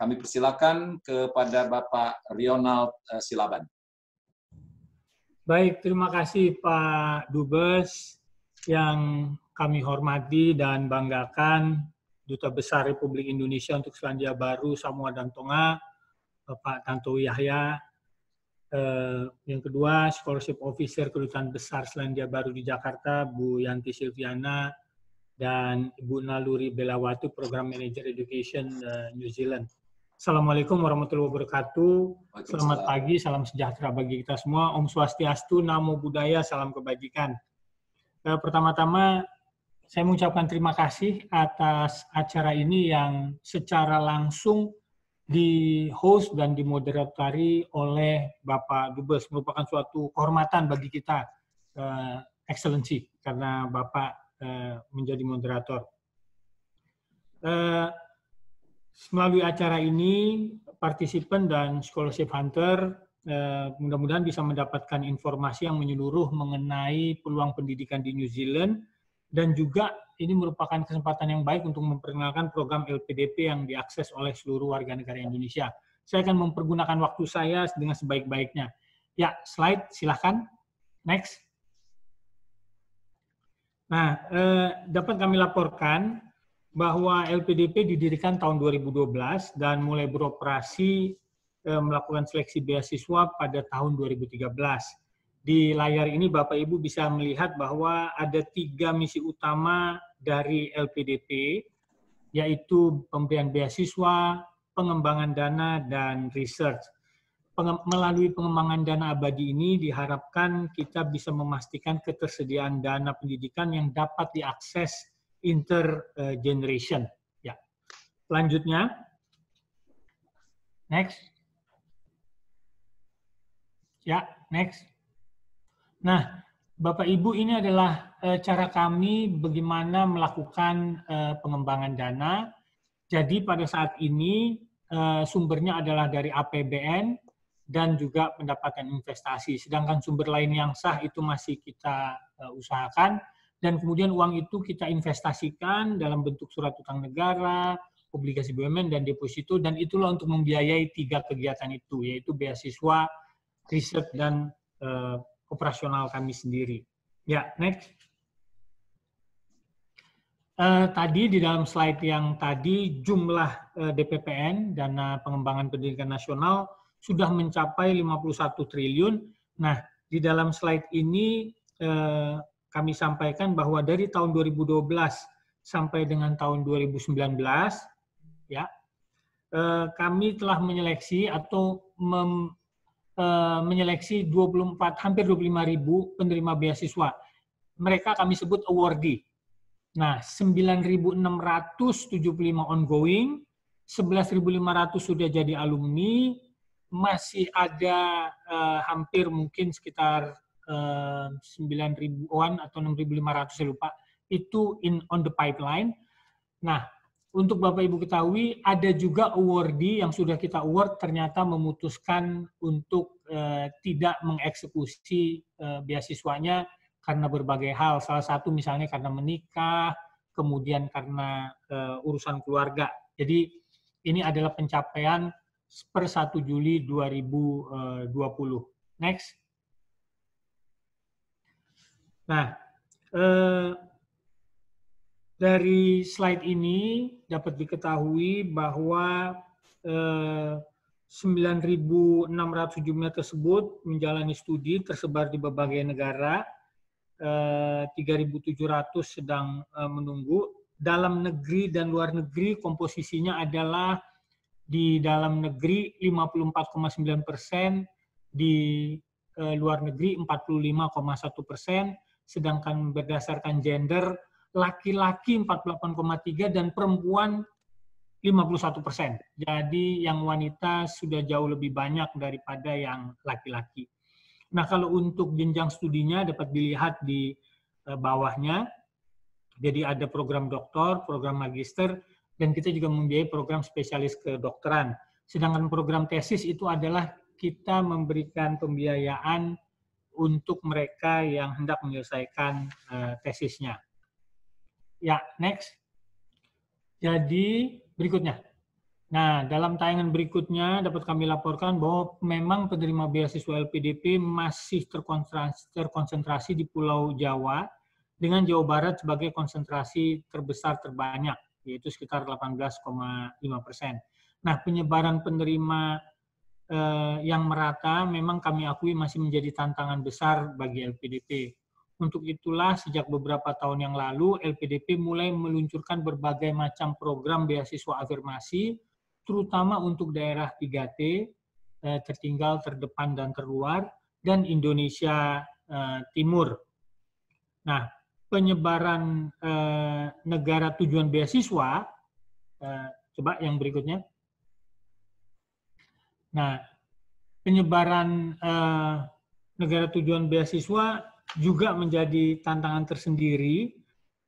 kami persilakan kepada Bapak Ronald Silaban. Baik, terima kasih Pak Dubes yang kami hormati dan banggakan, Duta Besar Republik Indonesia untuk Selandia Baru, Samoa dan Tonga, Bapak Tantowi Yahya. Yang kedua, Scholarship Officer Kedutaan Besar Selandia Baru di Jakarta, Bu Yanti Silviana, dan Ibu Naluri Belawati, Program Manager Education New Zealand. Assalamualaikum warahmatullahi wabarakatuh. Selamat pagi, salam sejahtera bagi kita semua. Om Swastiastu, Namo Buddhaya, salam kebajikan. Pertama-tama, saya mengucapkan terima kasih atas acara ini yang secara langsung di-host dan dimoderatori oleh Bapak Dubes. Merupakan suatu kehormatan bagi kita, Excellency, karena Bapak menjadi moderator. Melalui acara ini, partisipan dan scholarship hunter mudah-mudahan bisa mendapatkan informasi yang menyeluruh mengenai peluang pendidikan di New Zealand, dan juga ini merupakan kesempatan yang baik untuk memperkenalkan program LPDP yang diakses oleh seluruh warga negara Indonesia. Saya akan mempergunakan waktu saya dengan sebaik-baiknya. Ya, slide silahkan. Next. Nah, dapat kami laporkan bahwa LPDP didirikan tahun 2012 dan mulai beroperasi melakukan seleksi beasiswa pada tahun 2013. Di layar ini Bapak Ibu bisa melihat bahwa ada 3 misi utama dari LPDP, yaitu pemberian beasiswa, pengembangan dana, dan research. Melalui pengembangan dana abadi ini diharapkan kita bisa memastikan ketersediaan dana pendidikan yang dapat diakses intergeneration. Ya. Selanjutnya, next. Ya, next. Nah, Bapak Ibu, ini adalah cara kami bagaimana melakukan pengembangan dana. Jadi pada saat ini sumbernya adalah dari APBN dan juga pendapatan investasi. Sedangkan sumber lain yang sah itu masih kita usahakan, dan kemudian uang itu kita investasikan dalam bentuk surat utang negara, obligasi BUMN, dan deposito, dan itulah untuk membiayai 3 kegiatan itu, yaitu beasiswa, riset, dan operasional kami sendiri. Ya, next. Tadi di dalam slide yang tadi, jumlah DPPN, Dana Pengembangan Pendidikan Nasional, sudah mencapai 51 triliun. Nah, di dalam slide ini kami sampaikan bahwa dari tahun 2012 sampai dengan tahun 2019, ya, kami telah menyeleksi atau menyeleksi hampir 25.000 penerima beasiswa. Mereka kami sebut awardee. Nah, 9.675 ongoing, 11.500 sudah jadi alumni, masih ada hampir mungkin sekitar 9.000-an atau 6.500, saya lupa, itu on the pipeline. Nah, untuk Bapak Ibu ketahui, ada juga awardee yang sudah kita award ternyata memutuskan untuk tidak mengeksekusi beasiswanya karena berbagai hal. Salah satu misalnya karena menikah, kemudian karena urusan keluarga. Jadi ini adalah pencapaian per 1 Juli 2020. Next. Nah, dari slide ini dapat diketahui bahwa 9.607 tersebut menjalani studi tersebar di berbagai negara, 3.700 sedang menunggu. Dalam negeri dan luar negeri komposisinya adalah di dalam negeri 54,9%, di luar negeri 45,1%, sedangkan berdasarkan gender laki-laki 48,3% dan perempuan 51%. Jadi yang wanita sudah jauh lebih banyak daripada yang laki-laki. Nah, kalau untuk jenjang studinya dapat dilihat di bawahnya. Jadi ada program doktor, program magister, dan kita juga membiayai program spesialis kedokteran. Sedangkan program tesis itu adalah kita memberikan pembiayaan untuk mereka yang hendak menyelesaikan tesisnya. Ya, next. Jadi berikutnya. Nah, dalam tayangan berikutnya dapat kami laporkan bahwa memang penerima beasiswa LPDP masih terkonsentrasi di Pulau Jawa dengan Jawa Barat sebagai konsentrasi terbesar terbanyak, yaitu sekitar 18,5%. Nah, penyebaran penerima yang merata memang kami akui masih menjadi tantangan besar bagi LPDP. Untuk itulah sejak beberapa tahun yang lalu LPDP mulai meluncurkan berbagai macam program beasiswa afirmasi, terutama untuk daerah 3T, tertinggal, terdepan, dan terluar, dan Indonesia Timur. Nah, penyebaran negara tujuan beasiswa, coba yang berikutnya. Nah, penyebaran negara tujuan beasiswa juga menjadi tantangan tersendiri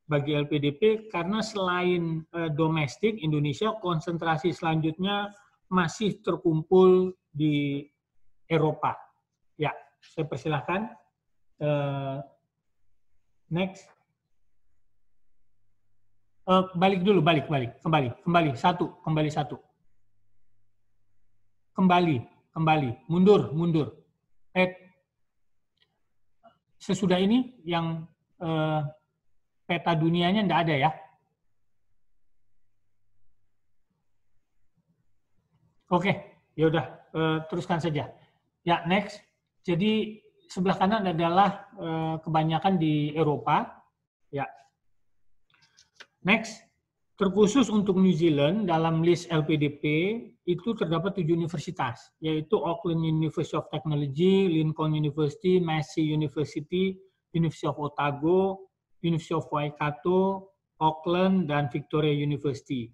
bagi LPDP karena selain domestik Indonesia, konsentrasi selanjutnya masih terkumpul di Eropa. Ya, saya persilahkan. Next. Balik dulu, kembali satu. Kembali, mundur. Sesudah ini yang peta dunianya tidak ada ya. Oke, ya udah, teruskan saja. Ya, next. Jadi sebelah kanan adalah kebanyakan di Eropa. Ya. Next. Terkhusus untuk New Zealand dalam list LPDP itu terdapat 7 universitas, yaitu Auckland University of Technology, Lincoln University, Massey University, University of Otago, University of Waikato, Auckland, dan Victoria University.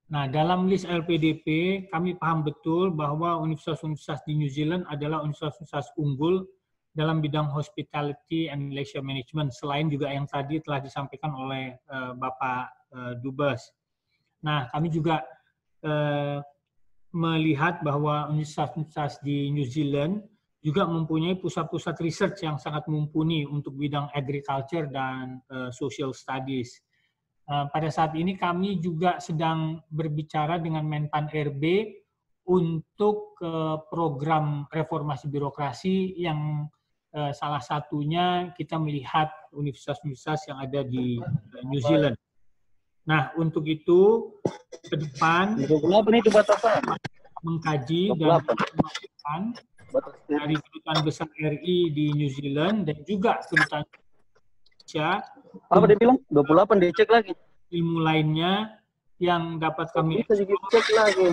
Nah, dalam list LPDP, kami paham betul bahwa universitas-universitas di New Zealand adalah universitas-universitas unggul dalam bidang hospitality and leisure management, selain juga yang tadi telah disampaikan oleh Bapak Dubes. Nah, kami juga melihat bahwa universitas-universitas di New Zealand juga mempunyai pusat-pusat research yang sangat mumpuni untuk bidang agriculture dan social studies. Pada saat ini kami juga sedang berbicara dengan Menpan RB untuk program reformasi birokrasi yang salah satunya kita melihat universitas-universitas yang ada di New Zealand. Nah, untuk itu ke depan mengkaji dan melakukan dari Kedutaan Besar RI di New Zealand dan juga Kedutaan Indonesia. Apa dia bilang? 28 dicek lagi. Ilmu lainnya yang dapat kami cek lagi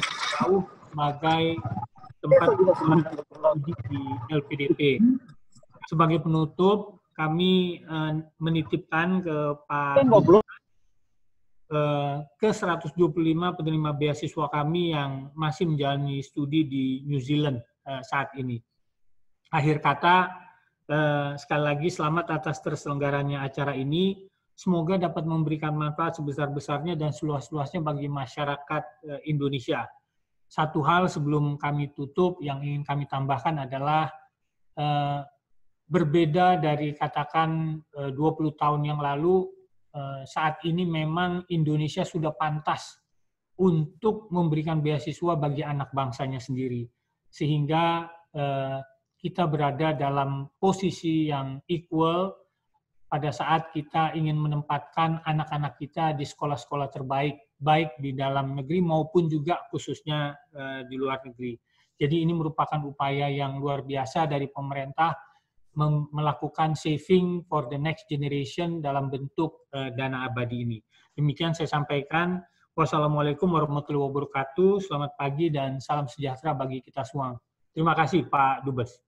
sebagai tempat uji di LPDP. Sebagai penutup, kami menitipkan ke Pak ke 125 penerima beasiswa kami yang masih menjalani studi di New Zealand saat ini. Akhir kata, sekali lagi selamat atas terselenggaranya acara ini. Semoga dapat memberikan manfaat sebesar-besarnya dan seluas-luasnya bagi masyarakat Indonesia. Satu hal sebelum kami tutup yang ingin kami tambahkan adalah berbeda dari katakan 20 tahun yang lalu, saat ini memang Indonesia sudah pantas untuk memberikan beasiswa bagi anak bangsanya sendiri. Sehingga kita berada dalam posisi yang equal pada saat kita ingin menempatkan anak-anak kita di sekolah-sekolah terbaik, baik di dalam negeri maupun juga khususnya di luar negeri. Jadi ini merupakan upaya yang luar biasa dari pemerintah melakukan saving for the next generation dalam bentuk dana abadi ini. Demikian saya sampaikan. Wassalamualaikum warahmatullahi wabarakatuh. Selamat pagi dan salam sejahtera bagi kita semua. Terima kasih Pak Dubes.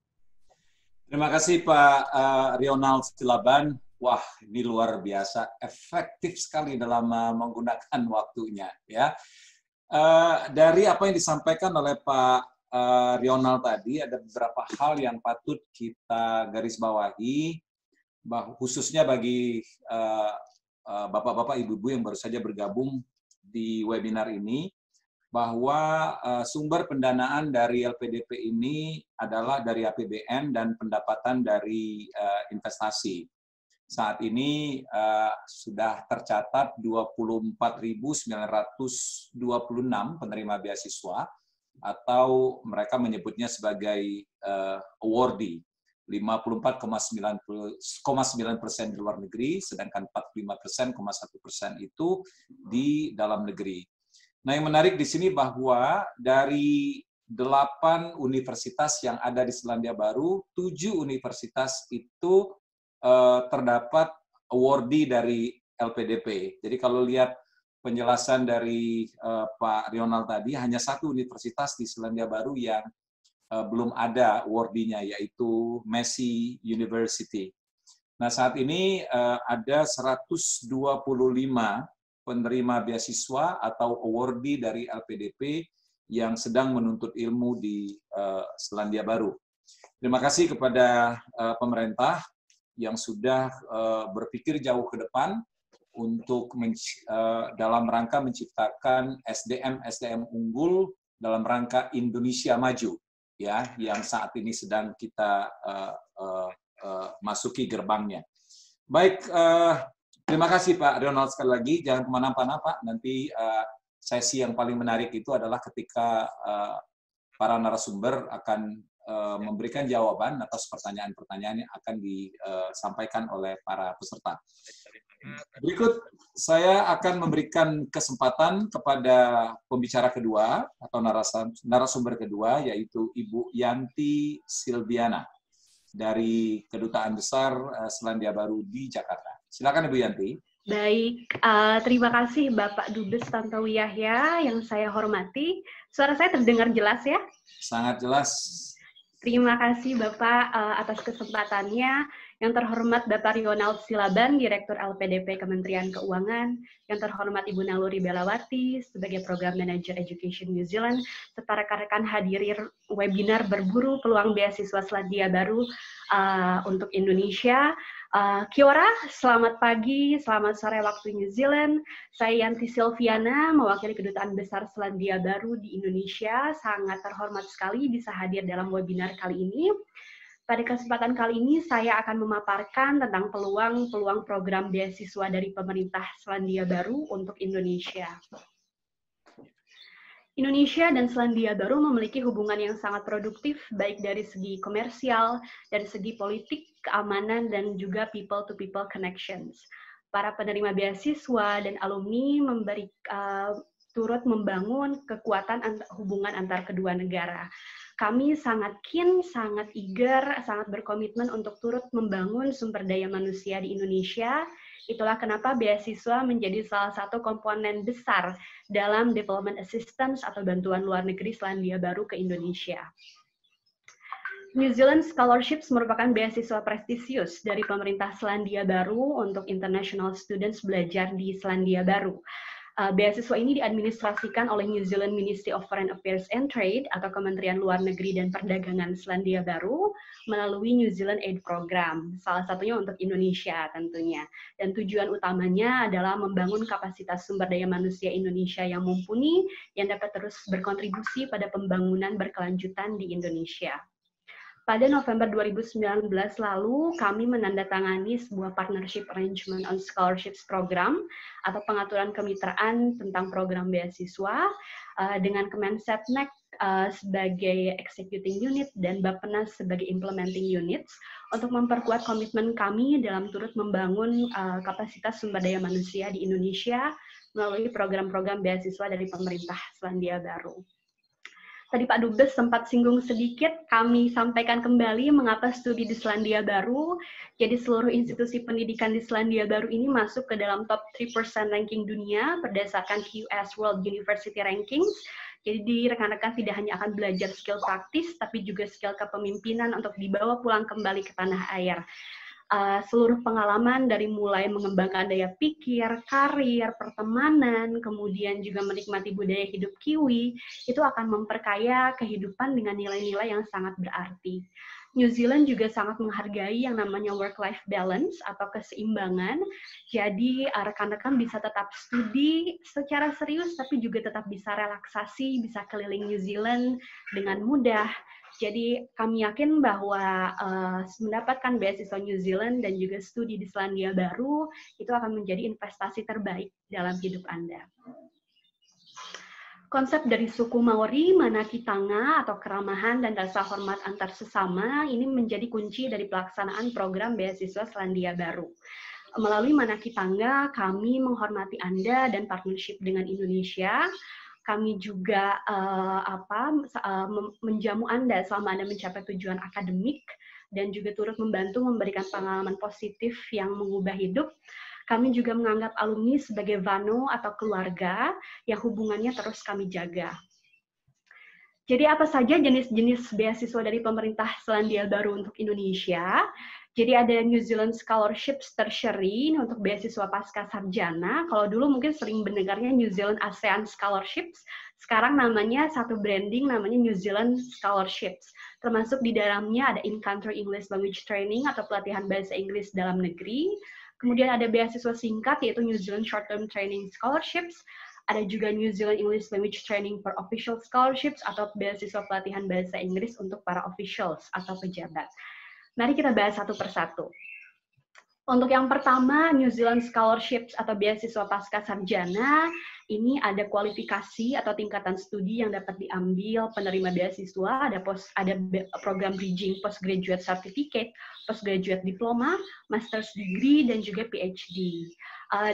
Terima kasih Pak Rionald Silaban. Wah, ini luar biasa, efektif sekali dalam menggunakan waktunya. Ya, dari apa yang disampaikan oleh Pak Rionald tadi, ada beberapa hal yang patut kita garis bawahi, khususnya bagi bapak-bapak, ibu-ibu yang baru saja bergabung di webinar ini, bahwa sumber pendanaan dari LPDP ini adalah dari APBN dan pendapatan dari investasi. saat ini sudah tercatat 24.926 penerima beasiswa, atau mereka menyebutnya sebagai awardee. 54,9% di luar negeri, sedangkan 45,1% itu di dalam negeri. Nah, yang menarik di sini bahwa dari 8 universitas yang ada di Selandia Baru, 7 universitas itu terdapat awardee dari LPDP. Jadi kalau lihat penjelasan dari Pak Rionald tadi, hanya 1 universitas di Selandia Baru yang belum ada awardee-nya, yaitu Massey University. Nah, saat ini ada 125 penerima beasiswa atau awardee dari LPDP yang sedang menuntut ilmu di Selandia Baru. Terima kasih kepada pemerintah yang sudah berpikir jauh ke depan untuk dalam rangka menciptakan SDM unggul dalam rangka Indonesia Maju, ya, yang saat ini sedang kita masuki gerbangnya. Baik, terima kasih Pak Rionald sekali lagi. Jangan kemana-mana Pak. Nanti sesi yang paling menarik itu adalah ketika para narasumber akan memberikan jawaban atas pertanyaan-pertanyaan yang akan disampaikan oleh para peserta. Berikut saya akan memberikan kesempatan kepada pembicara kedua atau narasumber kedua, yaitu Ibu Yanti Silviana dari Kedutaan Besar Selandia Baru di Jakarta. Silakan Ibu Yanti. Baik, terima kasih Bapak Dubes Tantowi Yahya yang saya hormati. Suara saya terdengar jelas ya? Sangat jelas. Terima kasih Bapak atas kesempatannya. Yang terhormat Bapak Rionald Silaban, Direktur LPDP Kementerian Keuangan. Yang terhormat Ibu Naluri Belawati sebagai Program Manager Education New Zealand, serta rekan-rekan hadirin webinar berburu peluang beasiswa Selandia Baru untuk Indonesia. Kia ora, selamat pagi, selamat sore waktu New Zealand. Saya Yanti Silviana, mewakili Kedutaan Besar Selandia Baru di Indonesia. Sangat terhormat sekali bisa hadir dalam webinar kali ini. Pada kesempatan kali ini, saya akan memaparkan tentang peluang-peluang program beasiswa dari pemerintah Selandia Baru untuk Indonesia. Indonesia dan Selandia Baru memiliki hubungan yang sangat produktif, baik dari segi komersial, dari segi politik, keamanan, dan juga people-to-people connections. Para penerima beasiswa dan alumni turut membangun kekuatan hubungan antar kedua negara. Kami sangat keen, sangat eager, sangat berkomitmen untuk turut membangun sumber daya manusia di Indonesia. Itulah kenapa beasiswa menjadi salah satu komponen besar dalam development assistance atau bantuan luar negeri Selandia Baru ke Indonesia. New Zealand Scholarships merupakan beasiswa prestisius dari pemerintah Selandia Baru untuk international students belajar di Selandia Baru. Beasiswa ini diadministrasikan oleh New Zealand Ministry of Foreign Affairs and Trade atau Kementerian Luar Negeri dan Perdagangan Selandia Baru melalui New Zealand Aid Program, salah satunya untuk Indonesia tentunya. Dan tujuan utamanya adalah membangun kapasitas sumber daya manusia Indonesia yang mumpuni, yang dapat terus berkontribusi pada pembangunan berkelanjutan di Indonesia. Pada November 2019 lalu, kami menandatangani sebuah Partnership Arrangement on Scholarships Program atau pengaturan kemitraan tentang program beasiswa dengan Kemensetnek sebagai Executing Unit dan Bappenas sebagai Implementing Units untuk memperkuat komitmen kami dalam turut membangun kapasitas sumber daya manusia di Indonesia melalui program-program beasiswa dari pemerintah Selandia Baru. Tadi Pak Dubes sempat singgung sedikit, kami sampaikan kembali mengapa studi di Selandia Baru. Jadi seluruh institusi pendidikan di Selandia Baru ini masuk ke dalam top 3% ranking dunia berdasarkan QS World University Rankings. Jadi rekan-rekan tidak hanya akan belajar skill praktis, tapi juga skill kepemimpinan untuk dibawa pulang kembali ke tanah air. Seluruh pengalaman dari mulai mengembangkan daya pikir, karir, pertemanan, kemudian juga menikmati budaya hidup Kiwi, itu akan memperkaya kehidupan dengan nilai-nilai yang sangat berarti. New Zealand juga sangat menghargai yang namanya work-life balance atau keseimbangan, jadi rekan-rekan bisa tetap studi secara serius, tapi juga tetap bisa relaksasi, bisa keliling New Zealand dengan mudah, Jadi kami yakin bahwa mendapatkan beasiswa New Zealand dan juga studi di Selandia Baru itu akan menjadi investasi terbaik dalam hidup Anda. Konsep dari suku Maori, Manaki Tanga atau keramahan dan rasa hormat antar sesama ini menjadi kunci dari pelaksanaan program beasiswa Selandia Baru. Melalui Manaki Tanga, kami menghormati Anda dan partnership dengan Indonesia. Kami juga menjamu Anda selama Anda mencapai tujuan akademik dan juga turut membantu memberikan pengalaman positif yang mengubah hidup. Kami juga menganggap alumni sebagai wano atau keluarga yang hubungannya terus kami jaga. Jadi apa saja jenis-jenis beasiswa dari pemerintah Selandia Baru untuk Indonesia? Jadi ada New Zealand Scholarships Tertiary untuk beasiswa pasca sarjana. Kalau dulu mungkin sering mendengarnya New Zealand ASEAN Scholarships, sekarang namanya satu branding namanya New Zealand Scholarships. Termasuk di dalamnya ada in-country English Language Training atau pelatihan bahasa Inggris dalam negeri. Kemudian ada beasiswa singkat yaitu New Zealand Short Term Training Scholarships. Ada juga New Zealand English Language Training for Official Scholarships atau beasiswa pelatihan bahasa Inggris untuk para officials atau pejabat. Mari kita bahas satu persatu. Untuk yang pertama, New Zealand Scholarships atau beasiswa pasca sarjana, ini ada kualifikasi atau tingkatan studi yang dapat diambil penerima beasiswa, ada program bridging postgraduate certificate, postgraduate diploma, master's degree, dan juga PhD.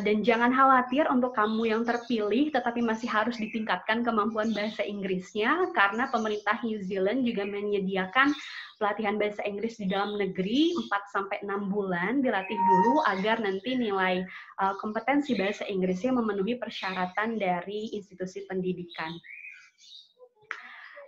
Dan jangan khawatir untuk kamu yang terpilih, tetapi masih harus ditingkatkan kemampuan bahasa Inggrisnya, karena pemerintah New Zealand juga menyediakan pelatihan bahasa Inggris di dalam negeri 4-6 bulan, dilatih dulu agar nanti nilai kompetensi bahasa Inggrisnya memenuhi persyaratan dari institusi pendidikan.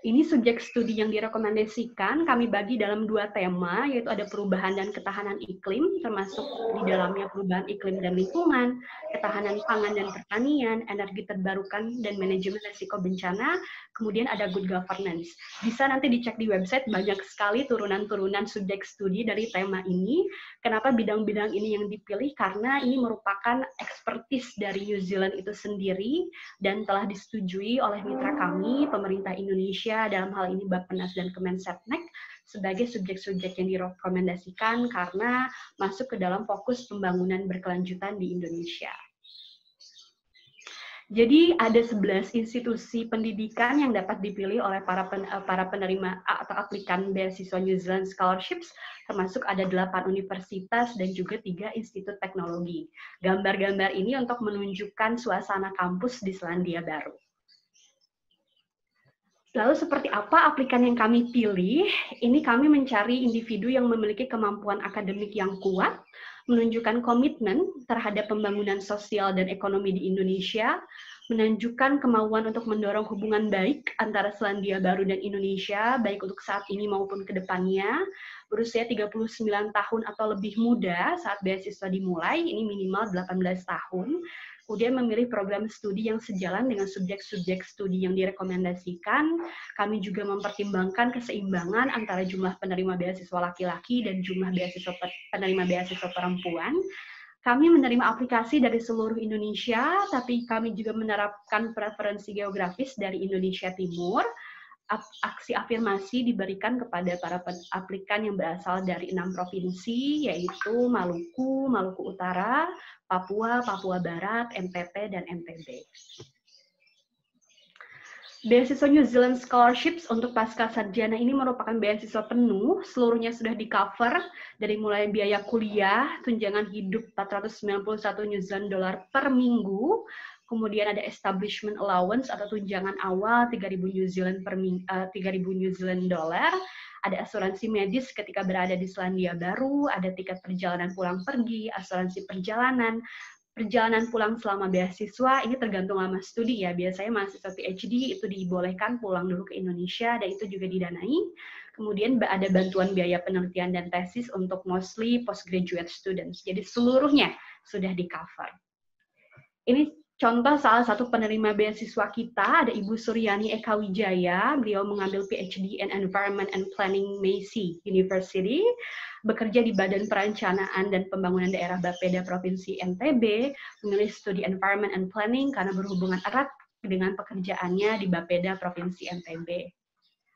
Ini subjek studi yang direkomendasikan, kami bagi dalam 2 tema, yaitu ada perubahan dan ketahanan iklim, termasuk di dalamnya perubahan iklim dan lingkungan, ketahanan pangan dan pertanian, energi terbarukan, dan manajemen risiko bencana, kemudian ada good governance. Bisa nanti dicek di website, banyak sekali turunan-turunan subjek studi dari tema ini. Kenapa bidang-bidang ini yang dipilih? Karena ini merupakan expertise dari New Zealand itu sendiri, dan telah disetujui oleh mitra kami, pemerintah Indonesia, dalam hal ini Bappenas dan Kemensetnek, sebagai subjek-subjek yang direkomendasikan karena masuk ke dalam fokus pembangunan berkelanjutan di Indonesia. Jadi ada 11 institusi pendidikan yang dapat dipilih oleh para penerima atau aplikan beasiswa New Zealand Scholarships, termasuk ada 8 universitas dan juga 3 institut teknologi. Gambar-gambar ini untuk menunjukkan suasana kampus di Selandia Baru. Lalu seperti apa aplikan yang kami pilih? Ini kami mencari individu yang memiliki kemampuan akademik yang kuat, menunjukkan komitmen terhadap pembangunan sosial dan ekonomi di Indonesia, menunjukkan kemauan untuk mendorong hubungan baik antara Selandia Baru dan Indonesia, baik untuk saat ini maupun ke depannya, berusia 39 tahun atau lebih muda saat beasiswa dimulai, ini minimal 18 tahun, kemudian memilih program studi yang sejalan dengan subjek-subjek studi yang direkomendasikan. Kami juga mempertimbangkan keseimbangan antara jumlah penerima beasiswa laki-laki dan jumlah penerima beasiswa perempuan. Kami menerima aplikasi dari seluruh Indonesia, tapi kami juga menerapkan preferensi geografis dari Indonesia Timur. Aksi afirmasi diberikan kepada para aplikan yang berasal dari 6 provinsi, yaitu Maluku, Maluku Utara, Papua, Papua Barat, NTT, dan NTB. Beasiswa New Zealand Scholarships untuk pasca sarjana ini merupakan beasiswa penuh, seluruhnya sudah di-cover, dari mulai biaya kuliah, tunjangan hidup 491 New Zealand dollar per minggu, kemudian ada establishment allowance atau tunjangan awal 3.000 New Zealand dollar, ada asuransi medis ketika berada di Selandia Baru, ada tiket perjalanan pulang pergi, asuransi perjalanan pulang selama beasiswa, ini tergantung lama studi ya, biasanya mahasiswa PhD itu dibolehkan pulang dulu ke Indonesia, dan itu juga didanai. Kemudian ada bantuan biaya penelitian dan tesis untuk mostly postgraduate students, jadi seluruhnya sudah di-cover. Ini contoh salah satu penerima beasiswa kita, ada Ibu Suryani Eka Wijaya, beliau mengambil PhD in Environment and Planning Massey University, bekerja di Badan Perencanaan dan Pembangunan Daerah Bapeda Provinsi NTB, memilih studi Environment and Planning karena berhubungan erat dengan pekerjaannya di Bapeda Provinsi NTB.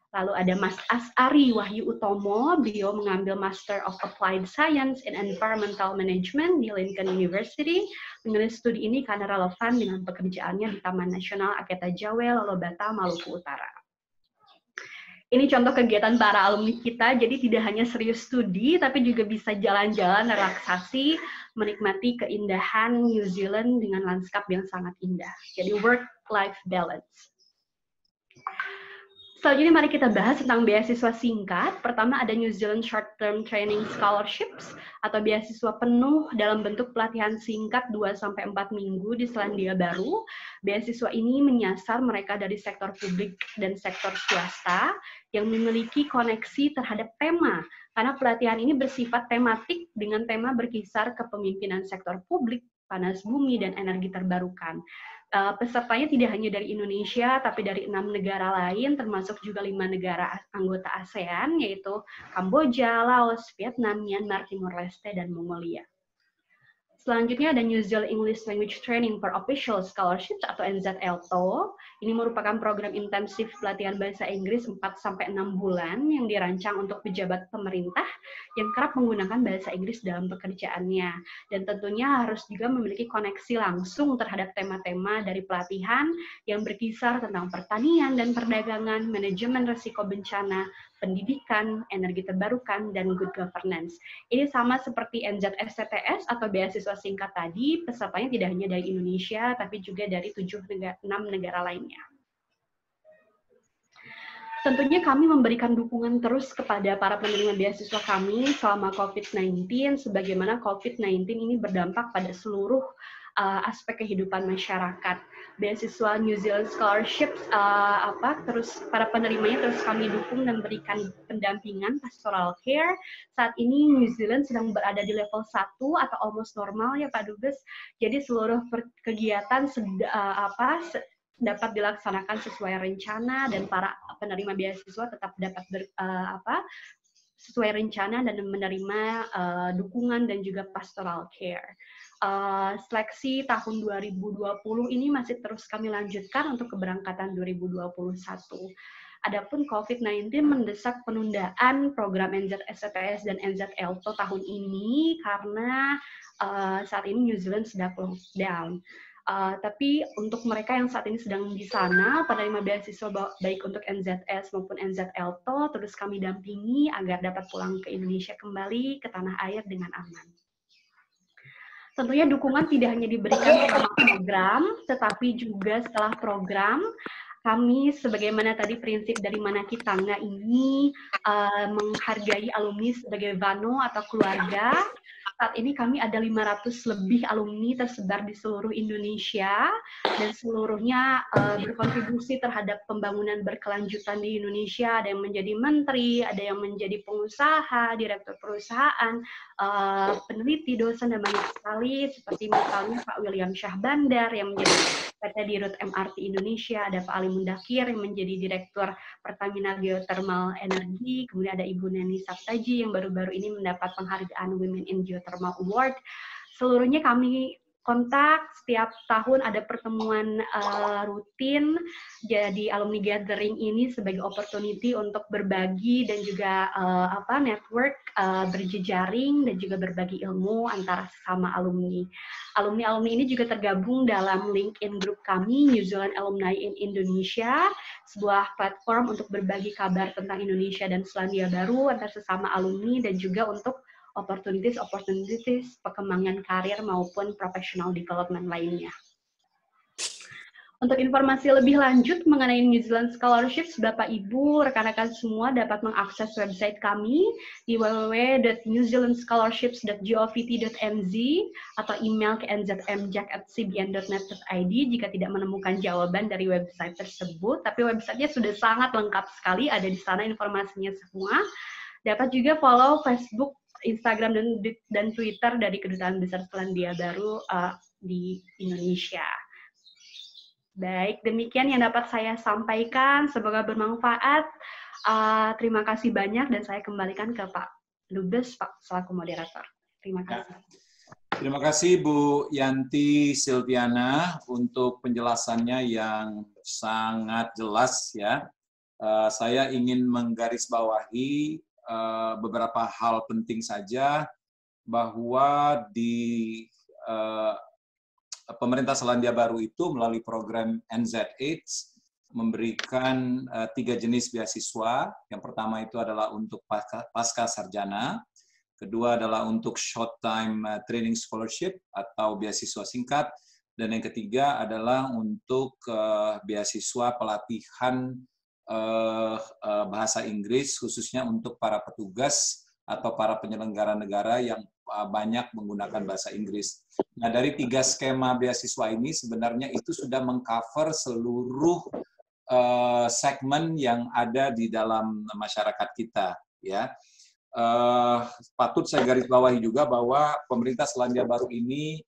Lalu ada Mas Asari Wahyu Utomo, beliau mengambil Master of Applied Science in Environmental Management di Lincoln University. Menulis studi ini karena relevan dengan pekerjaannya di Taman Nasional Aketa Jawe, Lolobata, Maluku Utara. Ini contoh kegiatan para alumni kita, jadi tidak hanya serius studi, tapi juga bisa jalan-jalan, relaksasi, menikmati keindahan New Zealand dengan lanskap yang sangat indah. Jadi work-life balance. Selanjutnya mari kita bahas tentang beasiswa singkat. Pertama ada New Zealand Short Term Training Scholarships atau beasiswa penuh dalam bentuk pelatihan singkat 2-4 minggu di Selandia Baru. Beasiswa ini menyasar mereka dari sektor publik dan sektor swasta yang memiliki koneksi terhadap tema. Karena pelatihan ini bersifat tematik dengan tema berkisar kepemimpinan sektor publik, panas bumi, dan energi terbarukan. Pesertanya tidak hanya dari Indonesia, tapi dari 6 negara lain, termasuk juga 5 negara anggota ASEAN, yaitu Kamboja, Laos, Vietnam, Myanmar, Timor Leste, dan Mongolia. Selanjutnya ada New Zealand English Language Training for Official Scholarships atau NZLTO. Ini merupakan program intensif pelatihan bahasa Inggris 4-6 bulan yang dirancang untuk pejabat pemerintah yang kerap menggunakan bahasa Inggris dalam pekerjaannya. Dan tentunya harus juga memiliki koneksi langsung terhadap tema-tema dari pelatihan yang berkisar tentang pertanian dan perdagangan, manajemen risiko bencana, pendidikan, energi terbarukan, dan good governance. Ini sama seperti NZSCTS atau beasiswa singkat tadi, pesertanya tidak hanya dari Indonesia, tapi juga dari 6 negara lainnya. Tentunya kami memberikan dukungan terus kepada para penerima beasiswa kami selama COVID-19, sebagaimana COVID-19 ini berdampak pada seluruh aspek kehidupan masyarakat. Beasiswa New Zealand Scholarships terus para penerimanya terus kami dukung dan berikan pendampingan pastoral care. Saat ini New Zealand sedang berada di level 1 atau almost normal ya Pak Dubes. Jadi seluruh kegiatan dapat dilaksanakan sesuai rencana dan para penerima beasiswa tetap dapat sesuai rencana dan menerima dukungan dan juga pastoral care. Seleksi tahun 2020 ini masih terus kami lanjutkan untuk keberangkatan 2021. Adapun COVID-19 mendesak penundaan program NZSCTS dan NZLTO tahun ini karena saat ini New Zealand sedang lockdown. Tapi untuk mereka yang saat ini sedang di sana, penerima beasiswa baik untuk NZS maupun NZLTO, terus kami dampingi agar dapat pulang ke Indonesia kembali ke tanah air dengan aman. Tentunya dukungan tidak hanya diberikan selama program, tetapi juga setelah program, kami sebagaimana tadi prinsip dari Manaki Tangga ini menghargai alumni sebagai Vano atau keluarga. Saat ini kami ada 500 lebih alumni tersebar di seluruh Indonesia dan seluruhnya berkontribusi terhadap pembangunan berkelanjutan di Indonesia. Ada yang menjadi menteri, ada yang menjadi pengusaha, direktur perusahaan, peneliti, dosen, dan banyak sekali. Seperti misalnya Pak William Syah Bandar yang menjadi PT Dirut MRT Indonesia, ada Pak Ali Mundakir yang menjadi Direktur Pertamina Geothermal Energi, kemudian ada Ibu Neni Saptaji yang baru-baru ini mendapat penghargaan Women in Geothermal Award. Seluruhnya kami kontak, setiap tahun ada pertemuan rutin, jadi alumni gathering ini sebagai opportunity untuk berbagi dan juga network, berjejaring dan juga berbagi ilmu antara sesama alumni. Alumni-alumni ini juga tergabung dalam LinkedIn group kami, New Zealand Alumni in Indonesia, sebuah platform untuk berbagi kabar tentang Indonesia dan Selandia Baru antar sesama alumni dan juga untuk opportunities perkembangan karir maupun professional development lainnya. Untuk informasi lebih lanjut mengenai New Zealand Scholarships, Bapak Ibu, rekan-rekan semua dapat mengakses website kami di www.newzealandscholarships.govt.nz atau email ke nzmjack@cbn.net.id jika tidak menemukan jawaban dari website tersebut. Tapi websitenya sudah sangat lengkap sekali, ada di sana informasinya semua. Dapat juga follow Facebook, Instagram, dan Twitter dari Kedutaan Besar Selandia Baru di Indonesia. Baik, demikian yang dapat saya sampaikan. Semoga bermanfaat. Terima kasih banyak dan saya kembalikan ke Pak Dubes, Pak selaku moderator. Terima kasih. Terima kasih Bu Yanti Silviana untuk penjelasannya yang sangat jelas ya. Saya ingin menggarisbawahi beberapa hal penting saja bahwa di pemerintah Selandia Baru itu melalui program NZH memberikan 3 jenis beasiswa. Yang pertama itu adalah untuk pasca sarjana, kedua adalah untuk short time training scholarship atau beasiswa singkat, dan yang ketiga adalah untuk beasiswa pelatihan bahasa Inggris khususnya untuk para petugas atau para penyelenggara negara yang banyak menggunakan bahasa Inggris. Nah, dari 3 skema beasiswa ini sebenarnya itu sudah mengcover seluruh segmen yang ada di dalam masyarakat kita, ya. Patut saya garis bawahi juga bahwa pemerintah Selandia Baru ini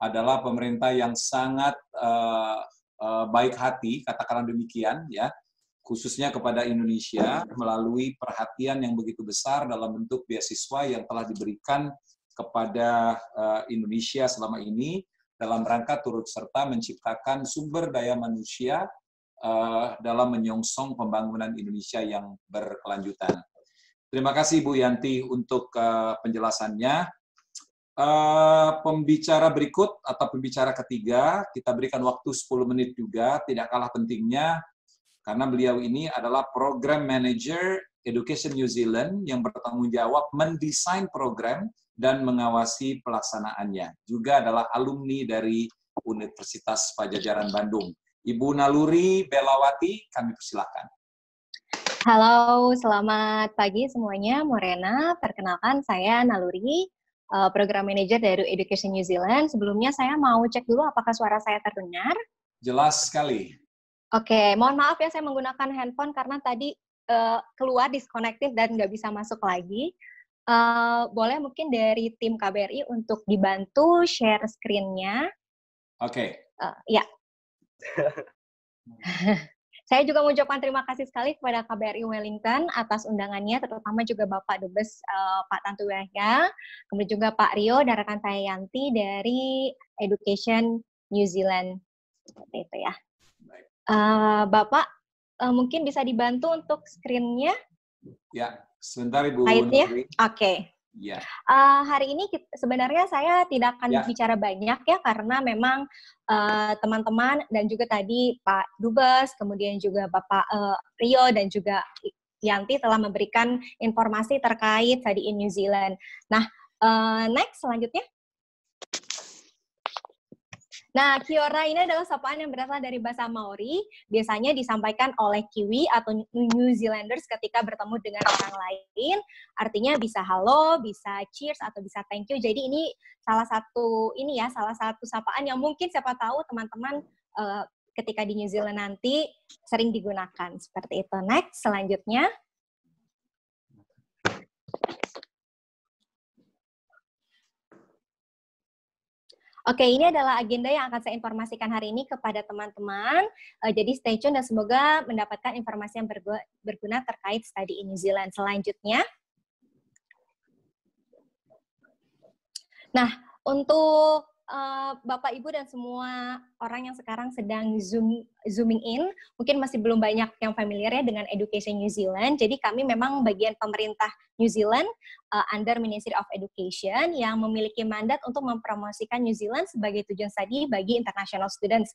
adalah pemerintah yang sangat baik hati, katakanlah demikian, ya, khususnya kepada Indonesia melalui perhatian yang begitu besar dalam bentuk beasiswa yang telah diberikan kepada Indonesia selama ini dalam rangka turut serta menciptakan sumber daya manusia dalam menyongsong pembangunan Indonesia yang berkelanjutan. Terima kasih Bu Yanti untuk penjelasannya. Pembicara berikut atau pembicara ketiga, kita berikan waktu 10 menit juga, tidak kalah pentingnya, karena beliau ini adalah Program Manager Education New Zealand yang bertanggung jawab mendesain program dan mengawasi pelaksanaannya. Juga adalah alumni dari Universitas Padjadjaran Bandung. Ibu Naluri Belawati, kami persilakan. Halo, selamat pagi semuanya. Morena, perkenalkan saya Naluri, Program Manager dari Education New Zealand. Sebelumnya saya mau cek dulu apakah suara saya terdengar. Jelas sekali. Oke, mohon maaf ya saya menggunakan handphone karena tadi keluar disconnected dan nggak bisa masuk lagi. Boleh mungkin dari tim KBRI untuk dibantu share screen-nya. Oke. Ya. Saya juga mengucapkan terima kasih sekali kepada KBRI Wellington atas undangannya, terutama juga Bapak Dubes Pak Tantu Yahya, kemudian juga Pak Rio dan rekan saya Yanti dari Education New Zealand. Seperti itu ya. Bapak, mungkin bisa dibantu untuk screen-nya? Ya, sebentar Ibu. Oke. Ya. Hari ini sebenarnya saya tidak akan bicara banyak ya, karena memang teman-teman dan juga tadi Pak Dubes, kemudian juga Bapak Rio dan juga Yanti telah memberikan informasi terkait tadi in New Zealand. Nah, next selanjutnya. Nah, Kia ora ini adalah sapaan yang berasal dari bahasa Maori, biasanya disampaikan oleh Kiwi atau New Zealanders ketika bertemu dengan orang lain. Artinya bisa halo, bisa cheers, atau bisa thank you. Jadi ini salah satu sapaan yang mungkin siapa tahu teman-teman ketika di New Zealand nanti sering digunakan. Seperti itu. Next, selanjutnya. Oke, ini adalah agenda yang akan saya informasikan hari ini kepada teman-teman. Jadi stay tune dan semoga mendapatkan informasi yang berguna terkait studi in New Zealand. Selanjutnya. Nah, untuk Bapak, Ibu, dan semua orang yang sekarang sedang zooming in, mungkin masih belum banyak yang familiar ya dengan Education New Zealand. Jadi kami memang bagian pemerintah New Zealand under Ministry of Education yang memiliki mandat untuk mempromosikan New Zealand sebagai tujuan studi bagi international students.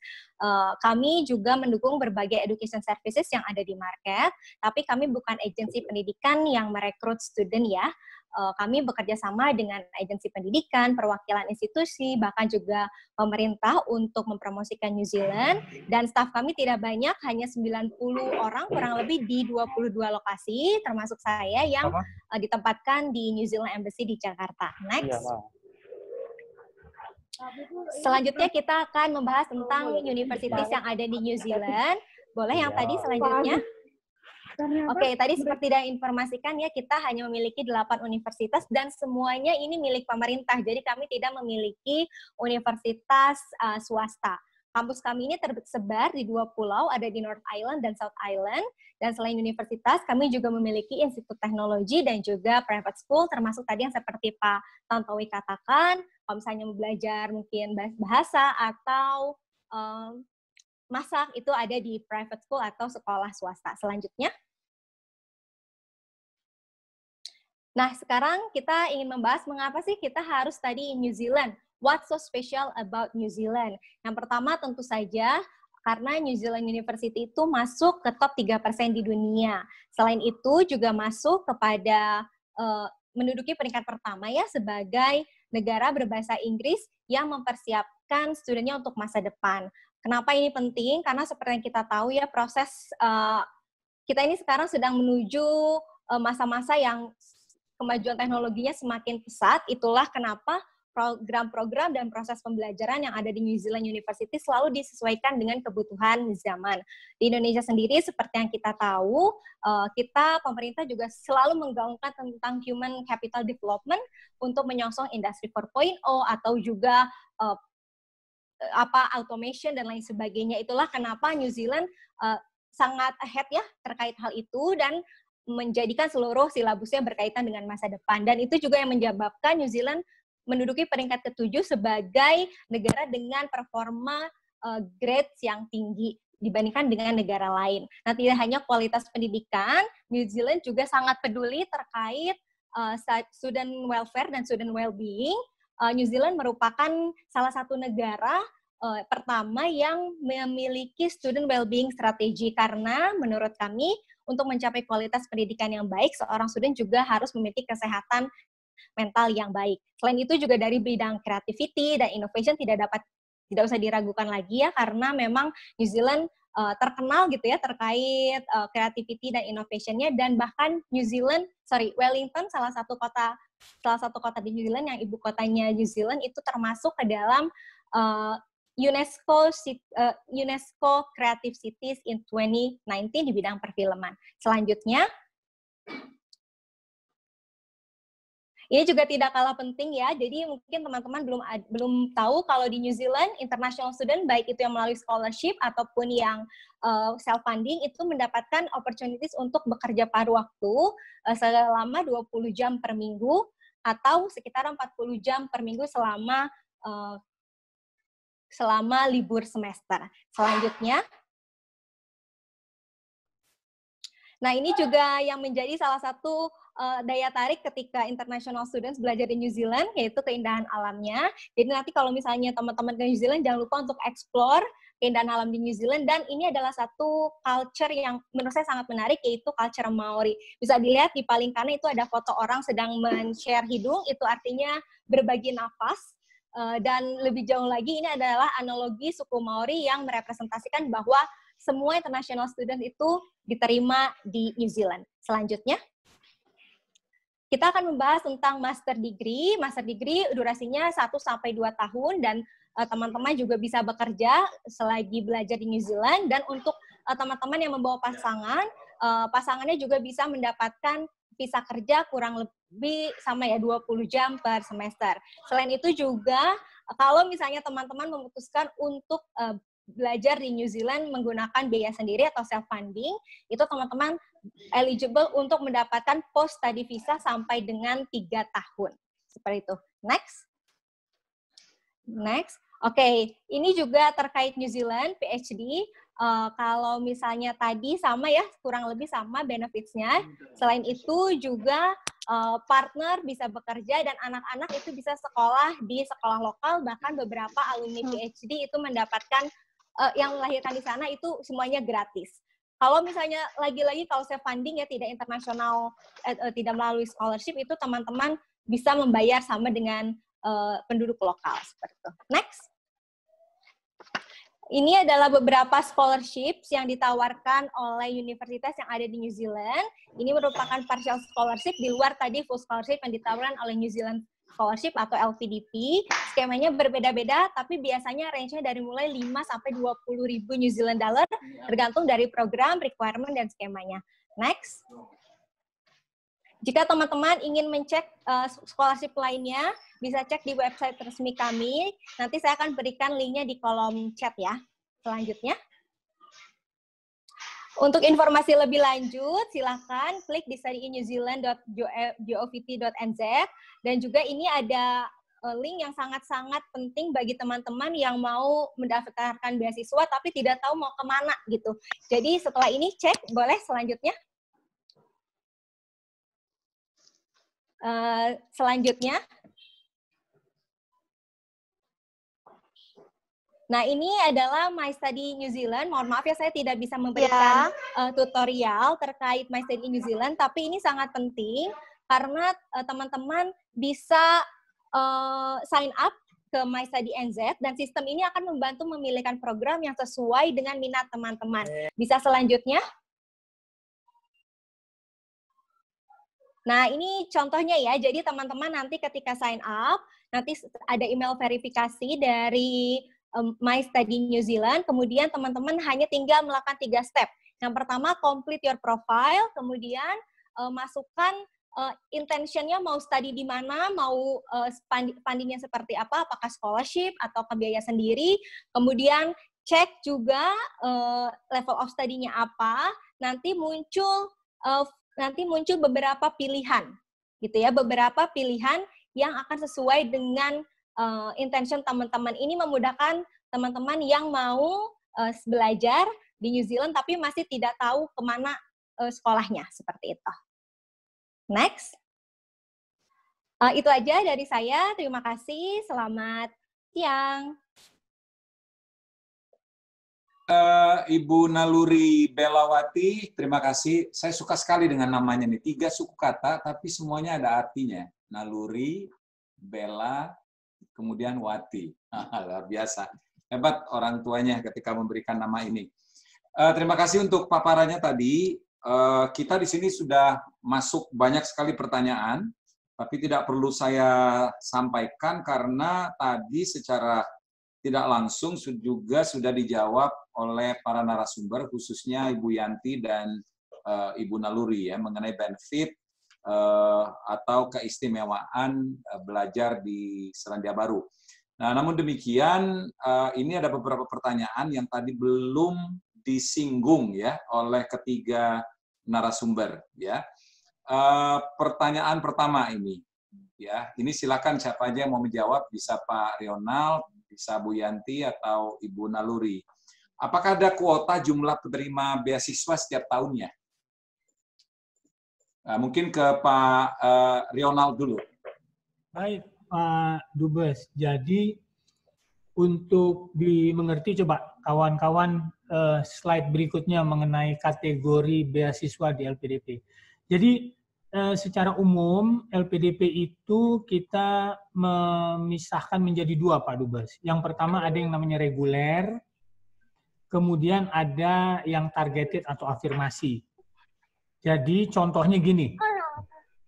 Kami juga mendukung berbagai education services yang ada di market, tapi kami bukan agensi pendidikan yang merekrut student ya. Kami bekerja sama dengan agensi pendidikan, perwakilan institusi, bahkan juga pemerintah untuk mempromosikan New Zealand. Dan staf kami tidak banyak, hanya 90 orang, kurang lebih di 22 lokasi, termasuk saya yang ditempatkan di New Zealand Embassy di Jakarta. Next. Selanjutnya kita akan membahas tentang universities yang ada di New Zealand. Boleh yang tadi selanjutnya? Oke, tadi seperti yang informasikan ya, kita hanya memiliki 8 universitas dan semuanya ini milik pemerintah. Jadi kami tidak memiliki universitas swasta. Kampus kami ini tersebar di 2 pulau, ada di North Island dan South Island. Dan selain universitas, kami juga memiliki institut teknologi dan juga private school, termasuk tadi yang seperti Pak Tantowi katakan, kalau misalnya mau belajar mungkin bahasa atau masak itu ada di private school atau sekolah swasta. Selanjutnya. Nah, sekarang kita ingin membahas mengapa sih kita harus study in New Zealand. What's so special about New Zealand? Yang pertama tentu saja karena New Zealand University itu masuk ke top 3% di dunia. Selain itu juga masuk kepada menduduki peringkat pertama ya sebagai negara berbahasa Inggris yang mempersiapkan studennya untuk masa depan. Kenapa ini penting? Karena seperti yang kita tahu ya proses kita ini sekarang sedang menuju masa-masa yang kemajuan teknologinya semakin pesat. Itulah kenapa program-program dan proses pembelajaran yang ada di New Zealand University selalu disesuaikan dengan kebutuhan zaman. Di Indonesia sendiri, seperti yang kita tahu, pemerintah juga selalu menggaungkan tentang human capital development untuk menyongsong industri 4.0 atau juga automation dan lain sebagainya. Itulah kenapa New Zealand sangat ahead ya terkait hal itu dan menjadikan seluruh silabusnya berkaitan dengan masa depan. Dan itu juga yang menyebabkan New Zealand menduduki peringkat ke-7 sebagai negara dengan performa grades yang tinggi dibandingkan dengan negara lain. Nah, tidak hanya kualitas pendidikan, New Zealand juga sangat peduli terkait student welfare dan student well-being. New Zealand merupakan salah satu negara pertama yang memiliki student well-being strategi karena menurut kami untuk mencapai kualitas pendidikan yang baik, seorang student juga harus memiliki kesehatan mental yang baik. Selain itu juga dari bidang creativity dan innovation tidak usah diragukan lagi ya karena memang New Zealand terkenal gitu ya terkait creativity dan innovation-nya dan bahkan Wellington salah satu kota di New Zealand yang ibu kotanya New Zealand itu termasuk ke dalam UNESCO Creative Cities in 2019 di bidang perfilman. Selanjutnya, ini juga tidak kalah penting ya. Jadi mungkin teman-teman belum tahu kalau di New Zealand international student baik itu yang melalui scholarship ataupun yang self funding itu mendapatkan opportunities untuk bekerja paruh waktu selama 20 jam per minggu atau sekitar 40 jam per minggu selama libur semester. Selanjutnya, nah ini juga yang menjadi salah satu daya tarik ketika international students belajar di New Zealand, yaitu keindahan alamnya. Jadi nanti kalau misalnya teman-teman ke New Zealand, jangan lupa untuk explore keindahan alam di New Zealand, dan ini adalah satu culture yang menurut saya sangat menarik, yaitu culture Maori. Bisa dilihat di paling kanan itu ada foto orang sedang men-share hidung, itu artinya berbagi nafas. Dan lebih jauh lagi, ini adalah analogi suku Maori yang merepresentasikan bahwa semua international student itu diterima di New Zealand. Selanjutnya, kita akan membahas tentang master degree. Master degree durasinya 1-2 tahun dan teman-teman juga bisa bekerja selagi belajar di New Zealand. Dan untuk teman-teman yang membawa pasangan, pasangannya juga bisa mendapatkan visa kerja kurang lebih sama ya 20 jam per semester. Selain itu juga kalau misalnya teman-teman memutuskan untuk belajar di New Zealand menggunakan biaya sendiri atau self funding, itu teman-teman eligible untuk mendapatkan post study visa sampai dengan 3 tahun. Seperti itu. Next. Oke, ini juga terkait New Zealand PhD. Kalau misalnya tadi sama ya, kurang lebih sama benefits-nya. Selain itu juga partner bisa bekerja dan anak-anak itu bisa sekolah di sekolah lokal, bahkan beberapa alumni PhD itu mendapatkan yang melahirkan di sana itu semuanya gratis. Kalau misalnya lagi-lagi kalau self funding ya tidak internasional, tidak melalui scholarship, itu teman-teman bisa membayar sama dengan penduduk lokal seperti itu. Next. Ini adalah beberapa scholarships yang ditawarkan oleh universitas yang ada di New Zealand. Ini merupakan partial scholarship di luar tadi full scholarship yang ditawarkan oleh New Zealand Scholarship atau LPDP. Skemanya berbeda-beda, tapi biasanya range-nya dari mulai 5 sampai 20 ribu New Zealand dollar, tergantung dari program, requirement, dan skemanya. Next. Jika teman-teman ingin mencek scholarship lainnya, bisa cek di website resmi kami. Nanti saya akan berikan linknya di kolom chat ya. Selanjutnya. Untuk informasi lebih lanjut, silakan klik di studyinnewzealand.govt.nz. Dan juga ini ada link yang sangat-sangat penting bagi teman-teman yang mau mendaftarkan beasiswa tapi tidak tahu mau kemana gitu. Jadi setelah ini cek, boleh selanjutnya. Selanjutnya. Nah, ini adalah My Study New Zealand. Mohon maaf ya, saya tidak bisa memberikan tutorial terkait My Study New Zealand, tapi ini sangat penting karena teman-teman bisa sign up ke My Study NZ, dan sistem ini akan membantu memilihkan program yang sesuai dengan minat teman-teman. Bisa selanjutnya. Nah, ini contohnya ya. Jadi teman-teman nanti ketika sign up, nanti ada email verifikasi dari My Study New Zealand, kemudian teman-teman hanya tinggal melakukan 3 step. Yang pertama, complete your profile, kemudian masukkan intentionnya mau study di mana, mau fundingnya seperti apa, apakah scholarship atau biaya sendiri, kemudian cek juga level of study-nya apa, nanti muncul beberapa pilihan, gitu ya, beberapa pilihan yang akan sesuai dengan intention teman-teman. Ini memudahkan teman-teman yang mau belajar di New Zealand tapi masih tidak tahu kemana sekolahnya, seperti itu. Next. Itu aja dari saya. Terima kasih. Selamat siang. Ibu Naluri Belawati, terima kasih. Saya suka sekali dengan namanya nih. 3 suku kata, tapi semuanya ada artinya. Naluri, Bela, kemudian Wati. Luar biasa. Hebat orang tuanya ketika memberikan nama ini. Terima kasih untuk paparannya tadi. Kita di sini sudah masuk banyak sekali pertanyaan, tapi tidak perlu saya sampaikan karena tadi secara tidak langsung juga sudah dijawab oleh para narasumber, khususnya Ibu Yanti dan Ibu Naluri ya, mengenai benefit atau keistimewaan belajar di Selandia Baru. Nah, namun demikian, ini ada beberapa pertanyaan yang tadi belum disinggung ya oleh ketiga narasumber ya. Pertanyaan pertama ini ya, ini silakan siapa aja yang mau menjawab, bisa Pak Rionald, bisa Bu Yanti atau Ibu Naluri. Apakah ada kuota jumlah penerima beasiswa setiap tahunnya? Mungkin ke Pak Rionald dulu. Baik, Pak Dubes. Jadi untuk dimengerti, coba kawan-kawan slide berikutnya mengenai kategori beasiswa di LPDP. Jadi secara umum LPDP itu kita memisahkan menjadi 2, Pak Dubes. Yang pertama ada yang namanya reguler, kemudian ada yang targeted atau afirmasi. Jadi contohnya gini,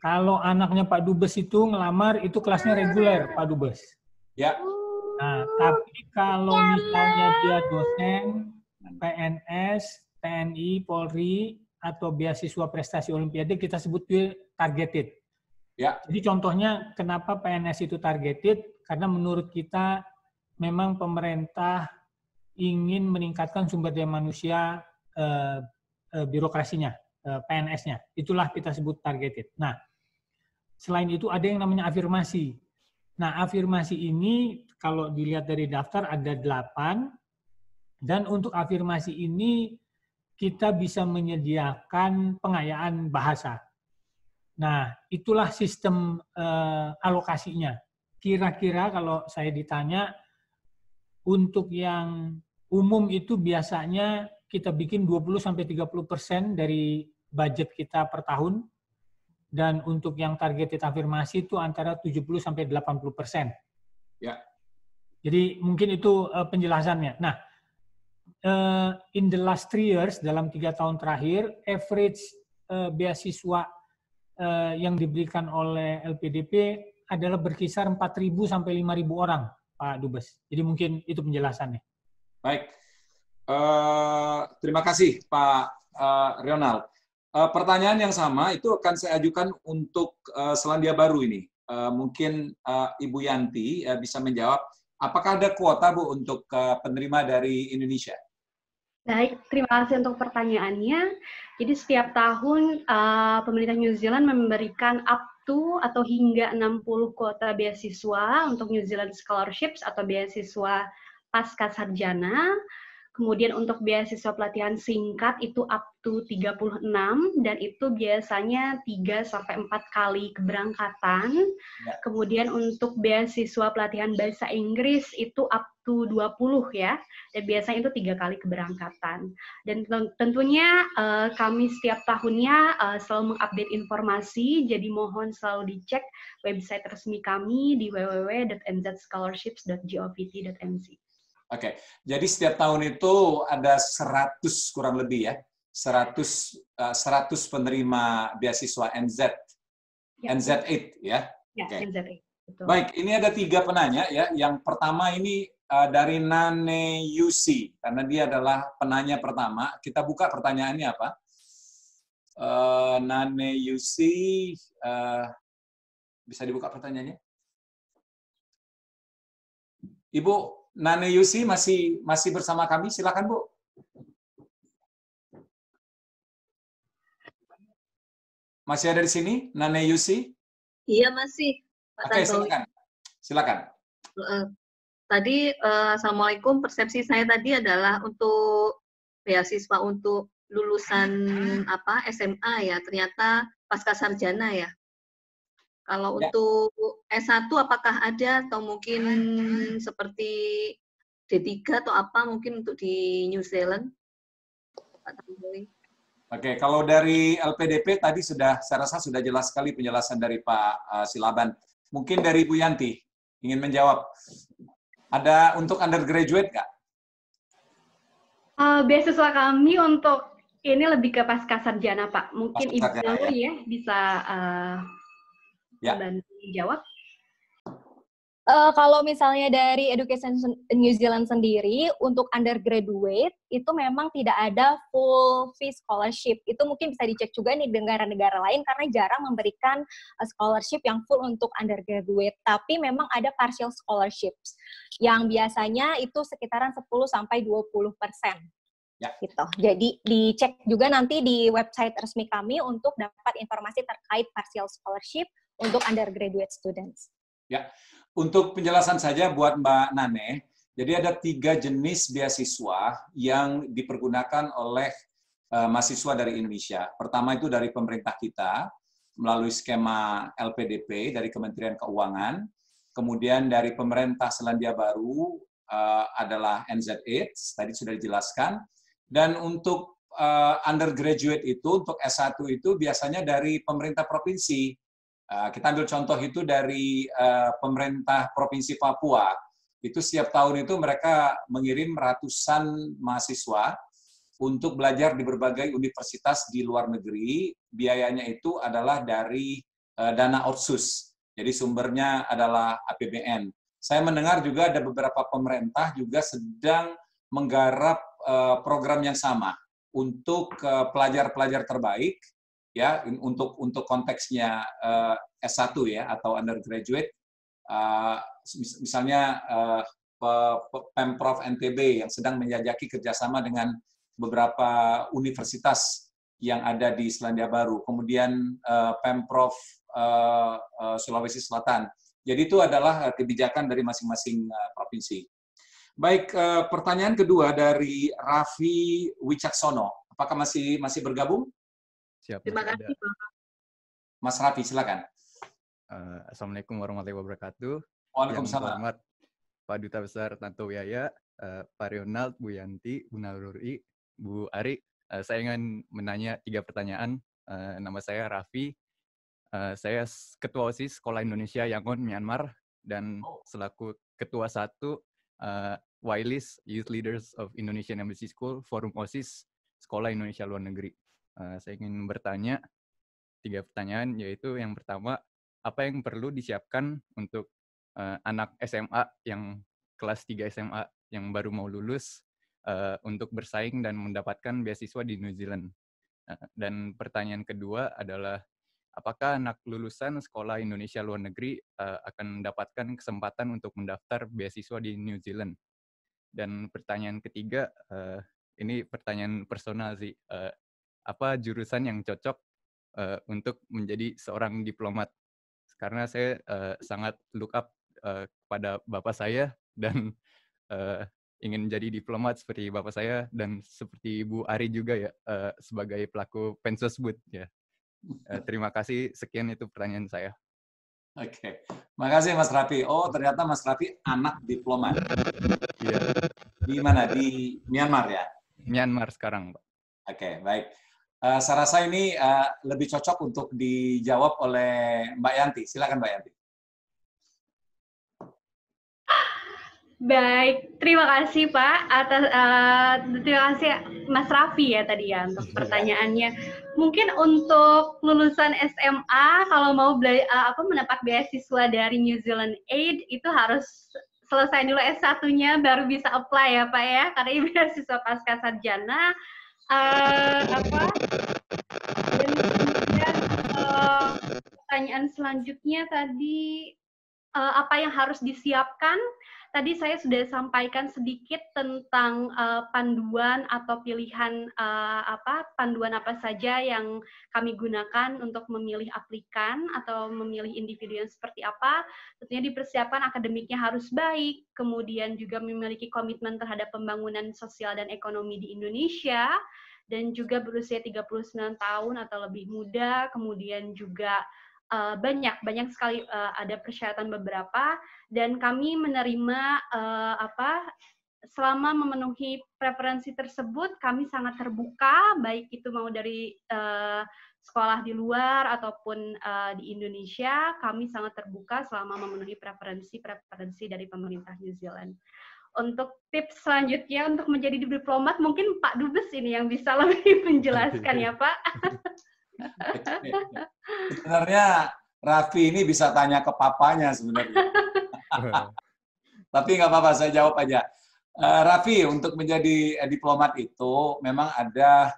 kalau anaknya Pak Dubes itu ngelamar itu kelasnya reguler, Pak Dubes. Ya. Nah, tapi kalau misalnya dia dosen, PNS, TNI, Polri, atau beasiswa prestasi Olimpiade, kita sebut targeted. Ya. Jadi contohnya kenapa PNS itu targeted? Karena menurut kita memang pemerintah ingin meningkatkan sumber daya manusia birokrasinya, PNS-nya. Itulah kita sebut targeted. Nah, selain itu ada yang namanya afirmasi. Nah, afirmasi ini kalau dilihat dari daftar ada 8, dan untuk afirmasi ini kita bisa menyediakan pengayaan bahasa. Nah, itulah sistem alokasinya. Kira-kira kalau saya ditanya, untuk yang umum itu biasanya kita bikin 20-30% dari budget kita per tahun, dan untuk yang targeted afirmasi itu antara 70-80%. Ya. Jadi mungkin itu penjelasannya. Nah, in the last 3 years, dalam 3 tahun terakhir, average beasiswa yang diberikan oleh LPDP adalah berkisar 4.000 sampai 5.000 orang, Pak Dubes. Jadi mungkin itu penjelasannya. Baik. Terima kasih, Pak Rionald. Pertanyaan yang sama itu akan saya ajukan untuk Selandia Baru ini. Mungkin Ibu Yanti bisa menjawab, apakah ada kuota, Bu, untuk penerima dari Indonesia? Baik, terima kasih untuk pertanyaannya. Jadi setiap tahun pemerintah New Zealand memberikan up to atau hingga 60 kuota beasiswa untuk New Zealand Scholarships atau beasiswa pasca sarjana. Kemudian untuk beasiswa pelatihan singkat itu up to 36 dan itu biasanya 3-4 kali keberangkatan. Ya. Kemudian untuk beasiswa pelatihan bahasa Inggris itu up to 20 ya. Dan biasanya itu 3 kali keberangkatan. Dan tentunya kami setiap tahunnya selalu mengupdate informasi, jadi mohon selalu dicek website resmi kami di www.nzscholarships.govt.nz. Oke, jadi setiap tahun itu ada 100 kurang lebih ya, 100 penerima beasiswa NZ, Ya. NZ8 ya. Ya, Oke. NZ8. Betul. Baik, ini ada 3 penanya ya. Yang pertama ini dari Nane Yusi, karena dia adalah penanya pertama. Kita buka pertanyaannya apa? Nane Yusi, bisa dibuka pertanyaannya? Ibu Nane Yusi masih bersama kami, silakan Bu. Masih ada di sini, Nane Yusi? Iya masih, Pak Oke, Tantowi. silakan. Tadi Assalamualaikum, persepsi saya tadi adalah untuk beasiswa untuk lulusan SMA ya, ternyata pasca sarjana ya. Kalau Ya. untuk S1 apakah ada atau mungkin seperti D3 atau apa mungkin untuk di New Zealand? Pak Tantowi. Oke, kalau dari LPDP tadi saya rasa sudah jelas sekali penjelasan dari Pak Silaban. Mungkin dari Bu Yanti ingin menjawab. Ada untuk undergraduate nggak? Beasiswa kami untuk ini lebih ke pasca sarjana, Pak. Mungkin Ibu Pasca sarjana, Lauri ya bisa Ya. membantu jawab. Kalau misalnya dari Education New Zealand sendiri, untuk undergraduate, itu memang tidak ada full fee scholarship. Itu mungkin bisa dicek juga nih di negara-negara lain, karena jarang memberikan scholarship yang full untuk undergraduate. Tapi memang ada partial scholarships, yang biasanya itu sekitaran 10-20%. Ya. Gitu. Jadi dicek juga nanti di website resmi kami untuk dapat informasi terkait partial scholarship untuk undergraduate students. Ya, untuk penjelasan saja buat Mbak Nane, jadi ada 3 jenis beasiswa yang dipergunakan oleh mahasiswa dari Indonesia. Pertama itu dari pemerintah kita, melalui skema LPDP dari Kementerian Keuangan. Kemudian dari pemerintah Selandia Baru adalah NZ8, tadi sudah dijelaskan. Dan untuk undergraduate itu, untuk S1 itu biasanya dari pemerintah provinsi. Kita ambil contoh itu dari pemerintah Provinsi Papua. Itu setiap tahun itu mereka mengirim ratusan mahasiswa untuk belajar di berbagai universitas di luar negeri. Biayanya itu adalah dari dana otsus. Jadi sumbernya adalah APBN. Saya mendengar juga ada beberapa pemerintah juga sedang menggarap program yang sama untuk pelajar-pelajar terbaik. Ya, untuk konteksnya S1 ya atau undergraduate, misalnya Pemprov NTB yang sedang menjajaki kerjasama dengan beberapa universitas yang ada di Selandia Baru, kemudian Pemprov Sulawesi Selatan. Jadi itu adalah kebijakan dari masing-masing provinsi. Baik, pertanyaan kedua dari Raffi Wicaksono. Apakah masih bergabung? Siap, Terima kasih, Pak. Mas Raffi, silakan. Assalamualaikum warahmatullahi wabarakatuh. Waalaikumsalam. Yang hormat Pak Duta Besar Tanto Wiyaya, Pak Ronald, Bu Yanti, Bu Naluri, Bu Ari. Saya ingin menanya 3 pertanyaan. Nama saya Raffi. Saya Ketua OSIS Sekolah Indonesia Yangon, Myanmar, dan selaku Ketua 1 WILIS, Youth Leaders of Indonesian Embassy School, Forum OSIS Sekolah Indonesia Luar Negeri. Saya ingin bertanya 3 pertanyaan, yaitu yang pertama, apa yang perlu disiapkan untuk anak SMA yang kelas 3 SMA yang baru mau lulus untuk bersaing dan mendapatkan beasiswa di New Zealand. Dan pertanyaan kedua adalah, apakah anak lulusan sekolah Indonesia luar negeri akan mendapatkan kesempatan untuk mendaftar beasiswa di New Zealand? Dan pertanyaan ketiga, ini pertanyaan personal sih, apa jurusan yang cocok untuk menjadi seorang diplomat karena saya sangat look up kepada bapak saya dan ingin jadi diplomat seperti bapak saya dan seperti Bu Ari juga ya sebagai pelaku Pensosbud ya. Terima kasih, sekian itu pertanyaan saya. Oke, makasih Mas Raffi. Oh, ternyata Mas Raffi anak diplomat. Iya. Di mana? Di Myanmar ya? Myanmar sekarang, Pak. Oke, baik. Saya rasa ini lebih cocok untuk dijawab oleh Mbak Yanti. Silakan Mbak Yanti. Baik, terima kasih Pak atas terima kasih Mas Raffi ya tadi ya untuk pertanyaannya. Mungkin untuk lulusan SMA kalau mau mendapat beasiswa dari New Zealand Aid itu harus selesai dulu S1-nya baru bisa apply ya Pak ya, karena ini beasiswa pasca sarjana. Dan kemudian pertanyaan selanjutnya tadi apa yang harus disiapkan? Tadi saya sudah sampaikan sedikit tentang panduan atau pilihan panduan apa saja yang kami gunakan untuk memilih aplikan atau memilih individu yang seperti apa. Tentunya dipersiapkan akademiknya harus baik, kemudian juga memiliki komitmen terhadap pembangunan sosial dan ekonomi di Indonesia, dan juga berusia 39 tahun atau lebih muda, kemudian juga banyak sekali ada persyaratan beberapa, dan kami menerima selama memenuhi preferensi tersebut kami sangat terbuka, baik itu mau dari sekolah di luar ataupun di Indonesia, kami sangat terbuka selama memenuhi preferensi dari pemerintah New Zealand. Untuk tips selanjutnya untuk menjadi diplomat mungkin Pak Dubes ini yang bisa lebih menjelaskan ya Pak. Sebenarnya Raffi ini bisa tanya ke papanya sebenarnya. Tapi nggak apa-apa, saya jawab aja. Raffi, untuk menjadi diplomat itu memang ada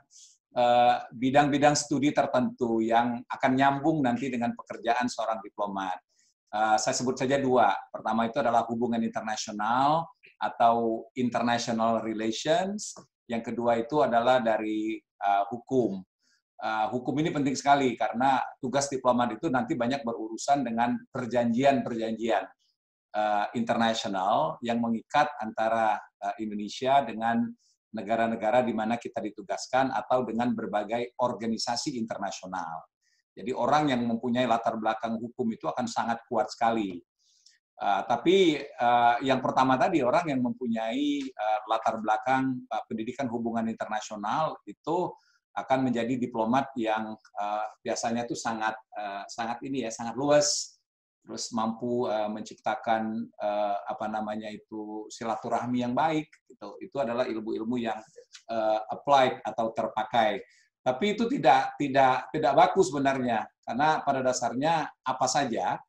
bidang-bidang studi tertentu yang akan nyambung nanti dengan pekerjaan seorang diplomat. Saya sebut saja dua. Pertama itu adalah hubungan internasional atau international relations. Yang kedua itu adalah dari hukum. Hukum ini penting sekali karena tugas diplomat itu nanti banyak berurusan dengan perjanjian-perjanjian internasional yang mengikat antara Indonesia dengan negara-negara di mana kita ditugaskan atau dengan berbagai organisasi internasional. Jadi orang yang mempunyai latar belakang hukum itu akan sangat kuat sekali. Tapi yang pertama tadi, orang yang mempunyai latar belakang pendidikan hubungan internasional itu akan menjadi diplomat yang biasanya itu sangat luas, terus mampu menciptakan silaturahmi yang baik. Gitu. Itu adalah ilmu-ilmu yang applied atau terpakai. Tapi itu tidak baku sebenarnya, karena pada dasarnya apa saja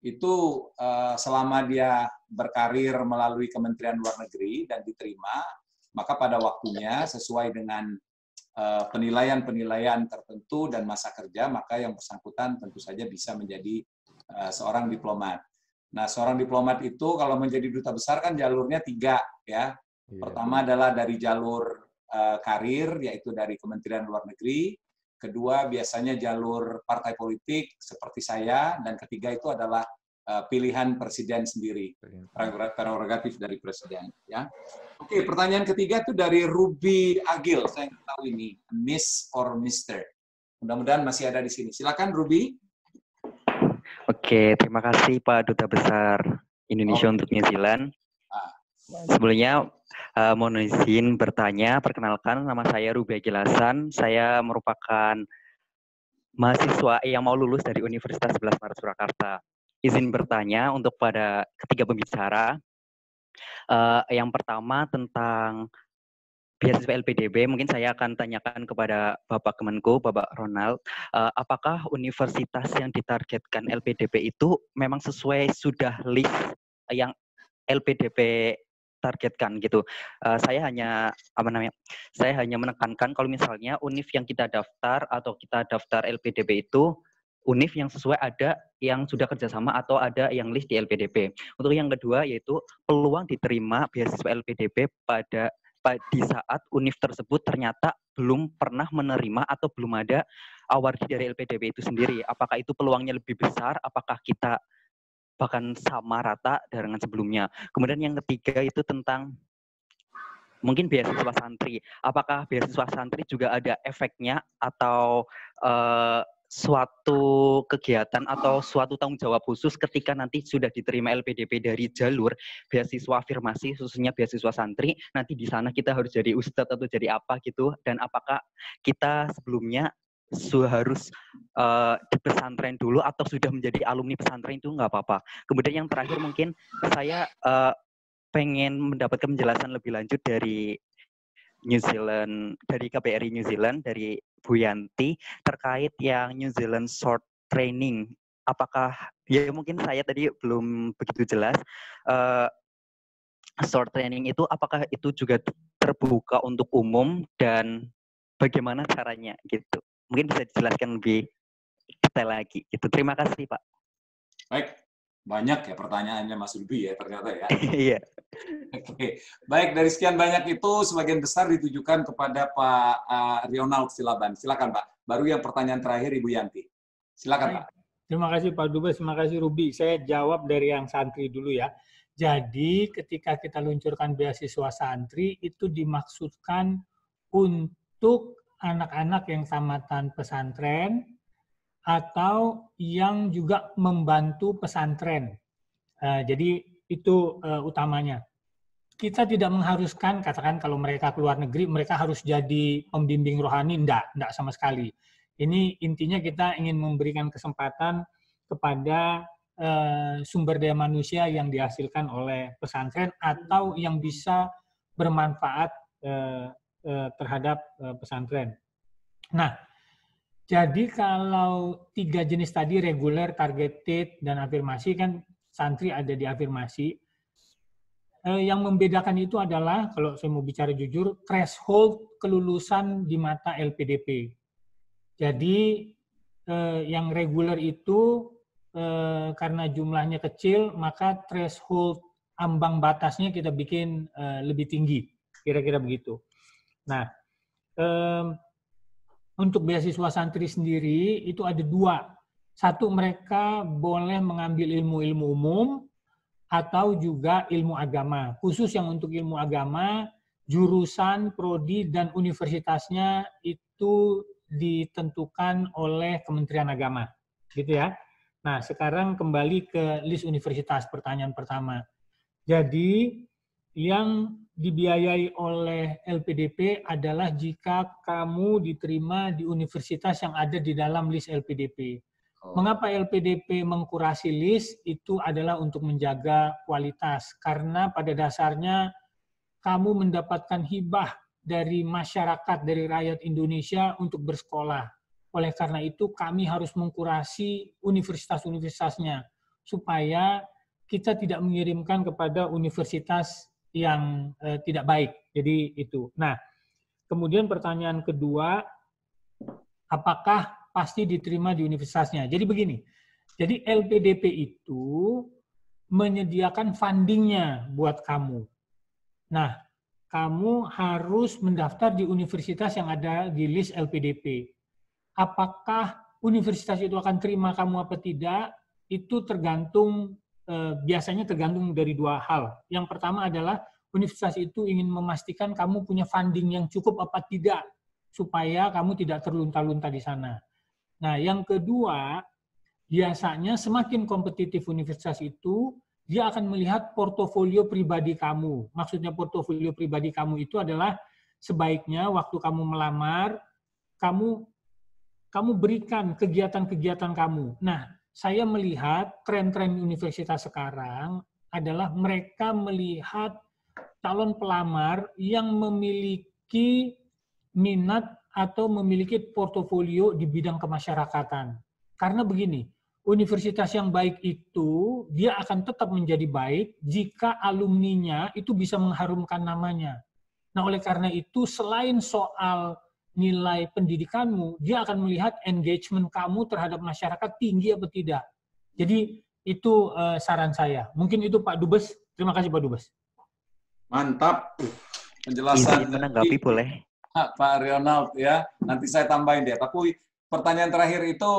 itu selama dia berkarir melalui Kementerian Luar Negeri dan diterima, maka pada waktunya sesuai dengan penilaian-penilaian tertentu dan masa kerja, maka yang bersangkutan tentu saja bisa menjadi seorang diplomat. Nah, seorang diplomat itu kalau menjadi duta besar kan jalurnya 3 ya. Pertama adalah dari jalur karir, yaitu dari Kementerian Luar Negeri. Kedua biasanya jalur partai politik seperti saya, dan ketiga itu adalah pilihan presiden sendiri, prerogatif dari presiden. Ya. Oke, pertanyaan ketiga itu dari Ruby Agil. Saya nggak tahu ini Miss or Mister. Mudah-mudahan masih ada di sini. Silakan Ruby. Oke, terima kasih Pak Duta Besar Indonesia untuk New Zealand. Sebelumnya mohon izin bertanya. Perkenalkan, nama saya Ruby Agil Hasan. Saya merupakan mahasiswa yang mau lulus dari Universitas 11 Maret Surakarta. Izin bertanya untuk pada ketiga pembicara. Yang pertama tentang beasiswa LPDB, mungkin saya akan tanyakan kepada Bapak Kemenko, Bapak Ronald, apakah universitas yang ditargetkan LPDB itu memang sesuai sudah list yang LPDB targetkan gitu. Saya hanya menekankan kalau misalnya univ yang kita daftar atau kita daftar LPDB itu univ yang sesuai ada yang sudah kerjasama atau ada yang list di LPDB. Untuk yang kedua yaitu peluang diterima beasiswa LPDB pada di saat univ tersebut ternyata belum pernah menerima atau belum ada award dari LPDP itu sendiri. Apakah itu peluangnya lebih besar? Apakah kita bahkan sama rata dengan sebelumnya? Kemudian yang ketiga itu tentang mungkin beasiswa santri. Apakah beasiswa santri juga ada efeknya atau suatu kegiatan atau suatu tanggung jawab khusus ketika nanti sudah diterima LPDP dari jalur beasiswa afirmasi, khususnya beasiswa santri, nanti di sana kita harus jadi ustadz atau jadi apa gitu, dan apakah kita sebelumnya harus di pesantren dulu atau sudah menjadi alumni pesantren itu nggak apa-apa. Kemudian yang terakhir mungkin saya pengen mendapatkan penjelasan lebih lanjut dari New Zealand, dari KBRI New Zealand, dari Bu Yanti terkait yang New Zealand short training. Apakah ya mungkin saya tadi belum begitu jelas short training itu apakah itu juga terbuka untuk umum dan bagaimana caranya gitu. Mungkin bisa dijelaskan lebih detail lagi gitu. Terima kasih Pak. Baik, banyak ya pertanyaannya Mas Ruby ya ternyata ya. Iya. Oke, baik, dari sekian banyak itu sebagian besar ditujukan kepada Pak Rionald Silaban. Silakan Pak. Baru yang pertanyaan terakhir Ibu Yanti. Silakan Pak. Terima kasih Pak Dubes, terima kasih Ruby. Saya jawab dari yang santri dulu ya. Jadi ketika kita luncurkan beasiswa santri itu dimaksudkan untuk anak-anak yang tamatan pesantren atau yang juga membantu pesantren. Jadi itu utamanya. Kita tidak mengharuskan, katakan kalau mereka keluar negeri, mereka harus jadi pembimbing rohani, enggak sama sekali. Ini intinya kita ingin memberikan kesempatan kepada sumber daya manusia yang dihasilkan oleh pesantren atau yang bisa bermanfaat terhadap pesantren. Nah, jadi kalau 3 jenis tadi, reguler, targeted, dan afirmasi, kan santri ada di afirmasi. Yang membedakan itu adalah, kalau saya mau bicara jujur, threshold kelulusan di mata LPDP. Jadi yang reguler itu karena jumlahnya kecil, maka threshold ambang batasnya kita bikin lebih tinggi, kira-kira begitu. Nah, untuk beasiswa santri sendiri itu ada 2. Satu, mereka boleh mengambil ilmu-ilmu umum atau juga ilmu agama. Khusus yang untuk ilmu agama, jurusan, prodi, dan universitasnya itu ditentukan oleh Kementerian Agama. Gitu ya. Nah, sekarang kembali ke list universitas, pertanyaan pertama. Jadi, yang dibiayai oleh LPDP adalah jika kamu diterima di universitas yang ada di dalam list LPDP. Mengapa LPDP mengkurasi list? Itu adalah untuk menjaga kualitas. Karena pada dasarnya kamu mendapatkan hibah dari masyarakat, dari rakyat Indonesia untuk bersekolah. Oleh karena itu kami harus mengkurasi universitas-universitasnya supaya kita tidak mengirimkan kepada universitas yang tidak baik. Jadi itu. Nah, kemudian pertanyaan kedua, apakah pasti diterima di universitasnya? Jadi begini, jadi LPDP itu menyediakan fundingnya buat kamu. Nah, kamu harus mendaftar di universitas yang ada di list LPDP. Apakah universitas itu akan terima kamu apa tidak? Itu tergantung, biasanya tergantung dari 2 hal. Yang pertama adalah universitas itu ingin memastikan kamu punya funding yang cukup apa tidak, supaya kamu tidak terlunta-lunta di sana. Nah, yang kedua, biasanya semakin kompetitif universitas itu, dia akan melihat portofolio pribadi kamu. Maksudnya portofolio pribadi kamu itu adalah sebaiknya waktu kamu melamar, kamu berikan kegiatan-kegiatan kamu. Nah, saya melihat tren-tren universitas sekarang adalah mereka melihat calon pelamar yang memiliki minat atau memiliki portofolio di bidang kemasyarakatan. Karena begini, universitas yang baik itu dia akan tetap menjadi baik jika alumninya itu bisa mengharumkan namanya. Nah, oleh karena itu selain soal nilai pendidikanmu, dia akan melihat engagement kamu terhadap masyarakat tinggi atau tidak. Jadi itu saran saya. Mungkin itu Pak Dubes. Terima kasih Pak Dubes. Mantap. penjelasan menanggapi boleh. Pak Ronald ya. Nanti saya tambahin deh. Tapi pertanyaan terakhir itu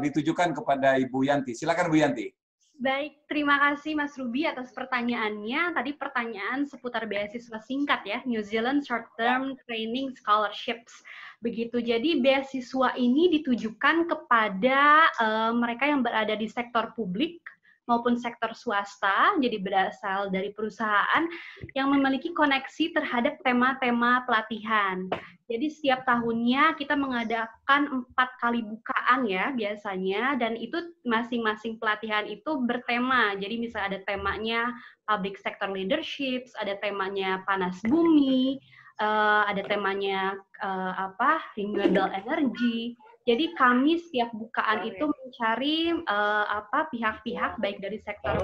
ditujukan kepada Ibu Yanti. Silakan Bu Yanti. Baik, terima kasih Mas Ruby atas pertanyaannya. Tadi pertanyaan seputar beasiswa singkat ya, New Zealand Short Term Training Scholarships. Begitu, jadi beasiswa ini ditujukan kepada mereka yang berada di sektor publik maupun sektor swasta, jadi berasal dari perusahaan yang memiliki koneksi terhadap tema-tema pelatihan. Jadi setiap tahunnya kita mengadakan 4 kali bukaan ya biasanya, dan itu masing-masing pelatihan itu bertema. Jadi misalnya ada temanya public sector leadership, ada temanya panas bumi, ada temanya renewable energy. Jadi kami setiap bukaan itu mencari pihak-pihak baik dari sektor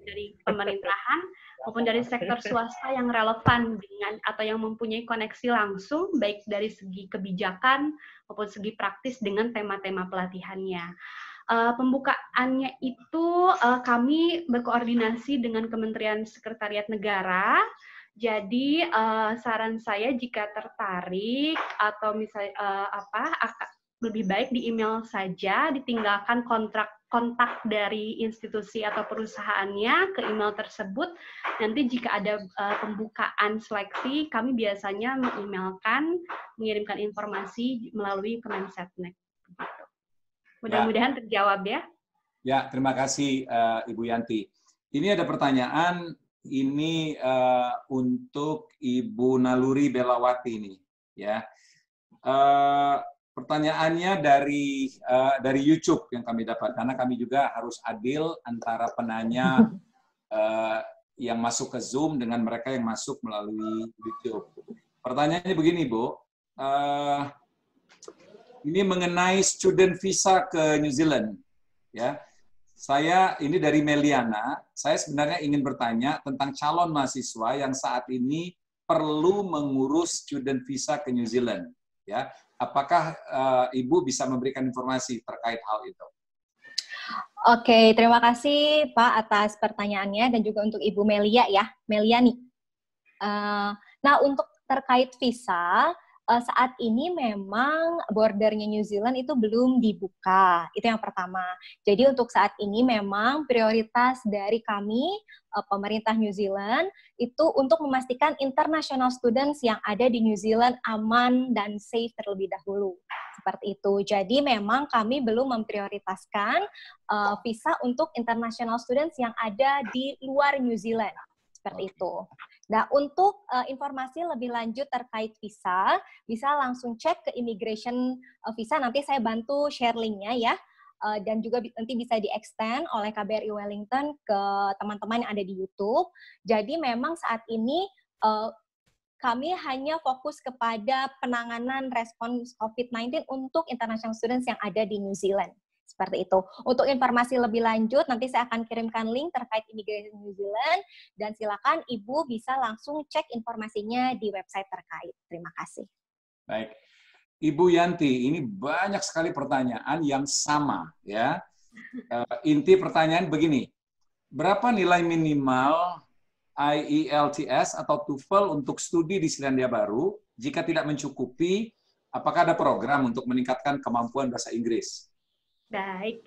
dari pemerintahan maupun dari sektor swasta yang relevan dengan atau yang mempunyai koneksi langsung baik dari segi kebijakan maupun segi praktis dengan tema-tema pelatihannya. Pembukaannya itu kami berkoordinasi dengan Kementerian Sekretariat Negara. Jadi saran saya jika tertarik atau misalnya lebih baik di email saja, ditinggalkan kontak dari institusi atau perusahaannya ke email tersebut. Nanti jika ada pembukaan seleksi, kami biasanya mengirimkan informasi melalui Kemensetnek. Mudah-mudahan terjawab ya. Ya, terima kasih Ibu Yanti. Ini ada pertanyaan ini untuk Ibu Naluri Belawati ini, ya. Pertanyaannya dari YouTube yang kami dapat, karena kami juga harus adil antara penanya yang masuk ke Zoom dengan mereka yang masuk melalui YouTube. Pertanyaannya begini, Bu. Ini mengenai student visa ke New Zealand. Ya, ini dari Meliana. Saya sebenarnya ingin bertanya tentang calon mahasiswa yang saat ini perlu mengurus student visa ke New Zealand. Ya, apakah Ibu bisa memberikan informasi terkait hal itu? Oke, terima kasih Pak atas pertanyaannya dan juga untuk Ibu Meliani. Nah, untuk terkait visa, saat ini memang bordernya New Zealand itu belum dibuka, itu yang pertama. Jadi untuk saat ini memang prioritas dari kami, pemerintah New Zealand, itu untuk memastikan international students yang ada di New Zealand aman dan safe terlebih dahulu. Seperti itu. Jadi memang kami belum memprioritaskan visa untuk international students yang ada di luar New Zealand. Seperti itu. Nah, untuk informasi lebih lanjut terkait visa, bisa langsung cek ke immigration visa, nanti saya bantu share linknya ya, dan juga nanti bisa di-extend oleh KBRI Wellington ke teman-teman yang ada di YouTube. Jadi memang saat ini kami hanya fokus kepada penanganan respons COVID-19 untuk international students yang ada di New Zealand. Seperti itu. Untuk informasi lebih lanjut, nanti saya akan kirimkan link terkait Immigration New Zealand, dan silakan Ibu bisa langsung cek informasinya di website terkait. Terima kasih. Baik. Ibu Yanti, ini banyak sekali pertanyaan yang sama. Ya. Inti pertanyaan begini, berapa nilai minimal IELTS atau TOEFL untuk studi di Selandia Baru? Jika tidak mencukupi, apakah ada program untuk meningkatkan kemampuan bahasa Inggris? Baik,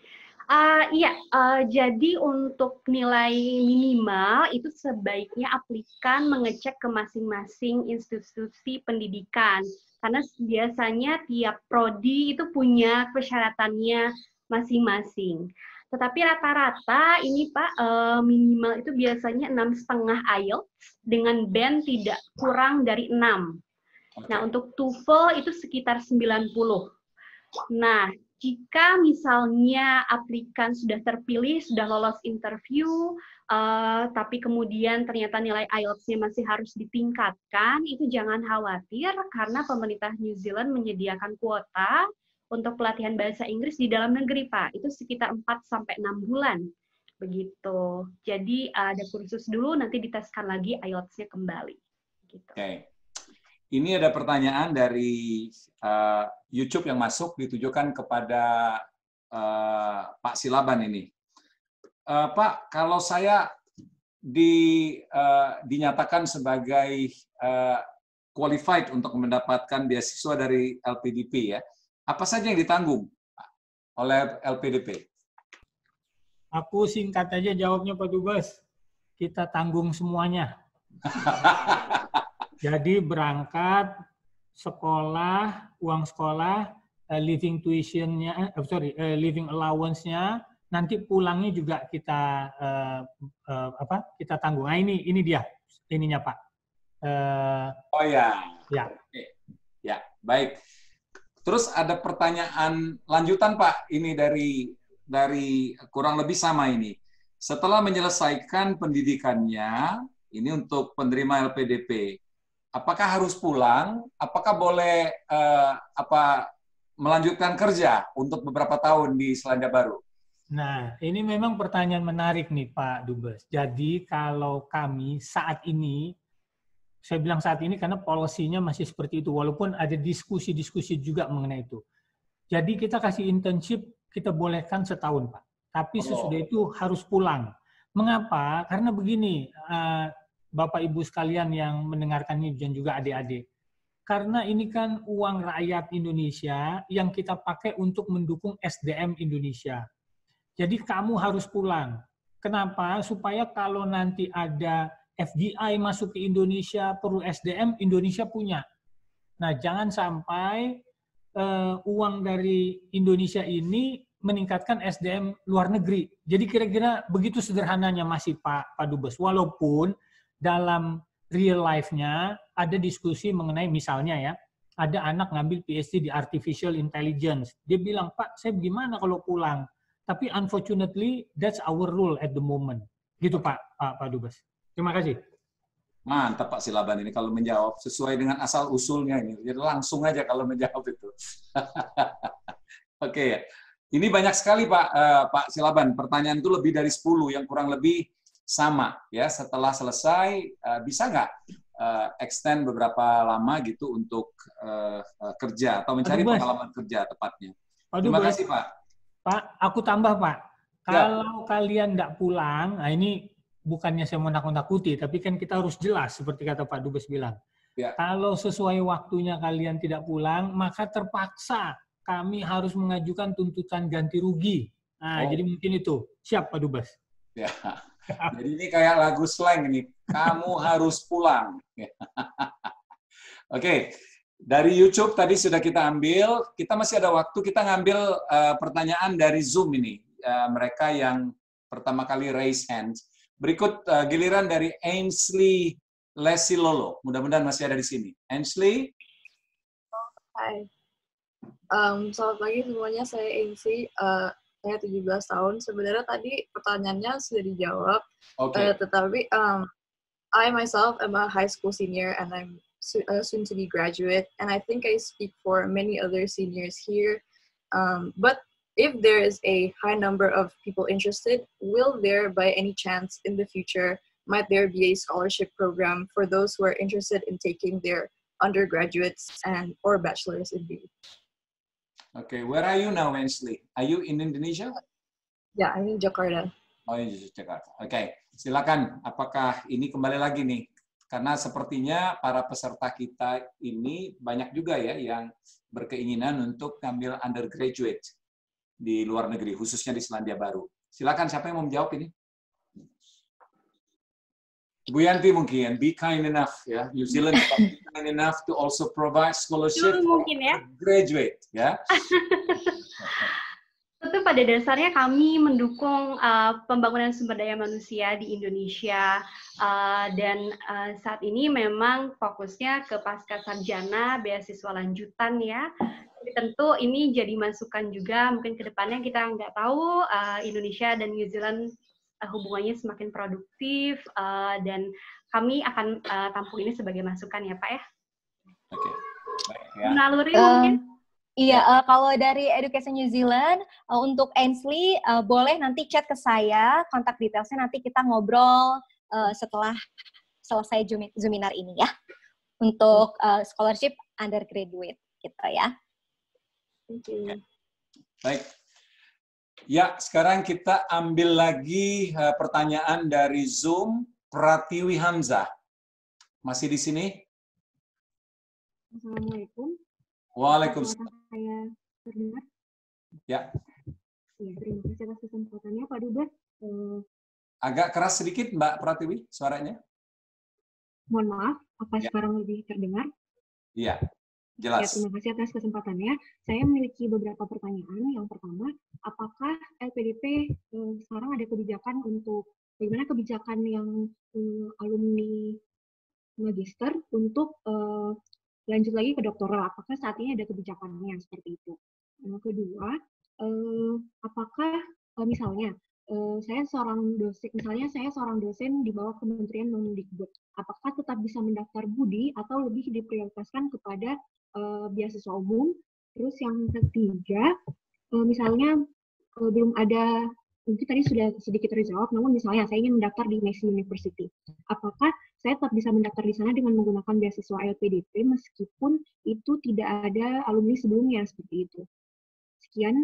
jadi untuk nilai minimal itu sebaiknya aplikan mengecek ke masing-masing institusi pendidikan, karena biasanya tiap prodi itu punya persyaratannya masing-masing. Tetapi rata-rata ini Pak, minimal itu biasanya 6,5 IELTS dengan band tidak kurang dari 6. Nah, untuk TOEFL itu sekitar 90. Nah, jika misalnya aplikan sudah terpilih, sudah lolos interview, tapi kemudian ternyata nilai IELTS-nya masih harus ditingkatkan, itu jangan khawatir karena pemerintah New Zealand menyediakan kuota untuk pelatihan bahasa Inggris di dalam negeri, Pak. Itu sekitar 4-6 bulan. Begitu. Jadi ada kursus dulu, nanti diteskan lagi IELTS-nya kembali. Gitu. Oke. Ini ada pertanyaan dari YouTube yang masuk ditujukan kepada Pak Silaban ini. Pak, kalau saya dinyatakan sebagai qualified untuk mendapatkan beasiswa dari LPDP ya. Apa saja yang ditanggung oleh LPDP? Aku singkat aja jawabnya Pak Dubes. Kita tanggung semuanya. Jadi berangkat, sekolah, uang sekolah, living tuition-nya, living allowance-nya, nanti pulangnya juga kita kita tanggung. Nah ini dia ininya Pak. Oh ya. Ya. Ya, baik. Terus ada pertanyaan lanjutan Pak, ini dari kurang lebih sama ini. Setelah menyelesaikan pendidikannya, ini untuk penerima LPDP, apakah harus pulang? Apakah boleh melanjutkan kerja untuk beberapa tahun di Selandia Baru? Nah, ini memang pertanyaan menarik nih Pak Dubes. Jadi kalau kami saat ini, saya bilang saat ini karena polisinya masih seperti itu, walaupun ada diskusi-diskusi juga mengenai itu. Jadi kita kasih internship, kita bolehkan setahun Pak. Tapi sesudah itu harus pulang. Mengapa? Karena begini, Bapak Ibu sekalian yang mendengarkan ini dan juga adik-adik. Karena ini kan uang rakyat Indonesia yang kita pakai untuk mendukung SDM Indonesia. Jadi kamu harus pulang. Kenapa? Supaya kalau nanti ada FDI masuk ke Indonesia, perlu SDM, Indonesia punya. Nah, jangan sampai uang dari Indonesia ini meningkatkan SDM luar negeri. Jadi kira-kira begitu sederhananya masih Pak Dubes. Walaupun dalam real life-nya ada diskusi mengenai misalnya ya, ada anak ngambil PhD di Artificial Intelligence. Dia bilang, Pak, saya gimana kalau pulang? Tapi unfortunately, that's our rule at the moment. Gitu Pak Dubes. Terima kasih. Mantap Pak Silaban ini kalau menjawab sesuai dengan asal usulnya ini. Jadi langsung aja kalau menjawab itu. Oke ya. Ini banyak sekali Pak Silaban. Pertanyaan itu lebih dari 10 yang kurang lebih sama ya. Setelah selesai bisa nggak extend beberapa lama gitu untuk kerja atau mencari pengalaman kerja tepatnya. Terima kasih Pak. Pak, aku tambah Pak. Kalau kalian nggak pulang, nah ini bukannya saya mau nakut-nakuti, tapi kan kita harus jelas seperti kata Pak Dubes bilang. Ya. Kalau sesuai waktunya kalian tidak pulang, maka terpaksa kami harus mengajukan tuntutan ganti rugi. Nah, jadi mungkin itu. Siap Pak Dubes. Ya. Jadi ini kayak lagu slang ini. Kamu harus pulang. Oke. Dari YouTube tadi sudah kita ambil. Kita masih ada waktu. Kita ngambil pertanyaan dari Zoom ini. Mereka yang pertama kali raise hands. Berikut giliran dari Ainsley Lesilolo. Mudah-mudahan masih ada di sini. Ainsley. Hai. Selamat pagi semuanya. Saya Ainsley. Saya 17 tahun. Sebenarnya tadi pertanyaannya sudah dijawab. Okay. Tetapi I myself am a high school senior and I'm soon to be graduate. And I think I speak for many other seniors here. But if there is a high number of people interested, will there, by any chance in the future, might there be a scholarship program for those who are interested in taking their undergraduates or bachelors in BE? Okay, where are you now, Ainsley? Are you in Indonesia? Yeah, I'm in Jakarta. Oh, in Jakarta. Okay, silakan. Apakah ini kembali lagi nih? Karena sepertinya para peserta kita ini banyak juga ya yang berkeinginan untuk ngambil undergraduate di luar negeri, khususnya di Selandia Baru. Silakan, siapa yang mau menjawab ini? Bu Yanti mungkin, be kind enough ya, New Zealand be kind enough to also provide scholarship mungkin ya. Graduate ya. Tentu pada dasarnya kami mendukung pembangunan sumber daya manusia di Indonesia dan saat ini memang fokusnya ke pasca sarjana, beasiswa lanjutan ya. Tentu ini jadi masukan juga mungkin ke depannya kita nggak tahu Indonesia dan New Zealand hubungannya semakin produktif dan kami akan tampung ini sebagai masukan ya Pak ya. Oke. Baik, ya. Naluri mungkin. Iya, kalau dari Education New Zealand untuk Ainsley boleh nanti chat ke saya, kontak detailsnya nanti kita ngobrol setelah selesai Zoominar ini ya untuk scholarship undergraduate gitu ya. Okay. Baik. Ya, sekarang kita ambil lagi pertanyaan dari Zoom. Pratiwi Hamzah. Masih di sini? Assalamualaikum. Waalaikumsalam. Saya terdengar? Ya. Ya, terima kasih atas kesempatannya, Pak Dubes. Agak keras sedikit, Mbak Pratiwi, suaranya. Mohon maaf, apa sekarang lebih terdengar? Iya, Ya, jelas. terima kasih atas kesempatannya. Saya memiliki beberapa pertanyaan. Yang pertama, apakah LPDP sekarang ada kebijakan untuk bagaimana kebijakan yang alumni magister untuk lanjut lagi ke doktoral? Apakah saat ini ada kebijakannya seperti itu? Yang kedua, apakah misalnya saya seorang dosen di bawah Kementerian Mendikbud, apakah tetap bisa mendaftar BUDI atau lebih diprioritaskan kepada beasiswa umum? Terus yang ketiga, misalnya belum ada, mungkin tadi sudah sedikit terjawab, namun misalnya saya ingin mendaftar di Massey University, apakah saya tetap bisa mendaftar di sana dengan menggunakan beasiswa LPDP meskipun itu tidak ada alumni sebelumnya seperti itu? Sekian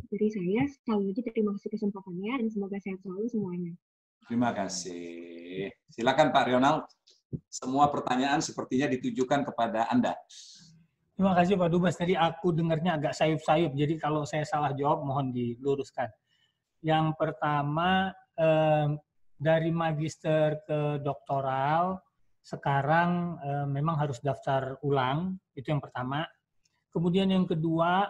dari saya. Sekali lagi terima kasih kesempatannya dan semoga sehat selalu semuanya. Terima kasih. Silakan Pak Ronald. Semua pertanyaan sepertinya ditujukan kepada Anda. Terima kasih Pak Dubes. Tadi aku dengarnya agak sayup-sayup, jadi kalau saya salah jawab mohon diluruskan. Yang pertama, dari magister ke doktoral, sekarang memang harus daftar ulang, itu yang pertama. Kemudian yang kedua,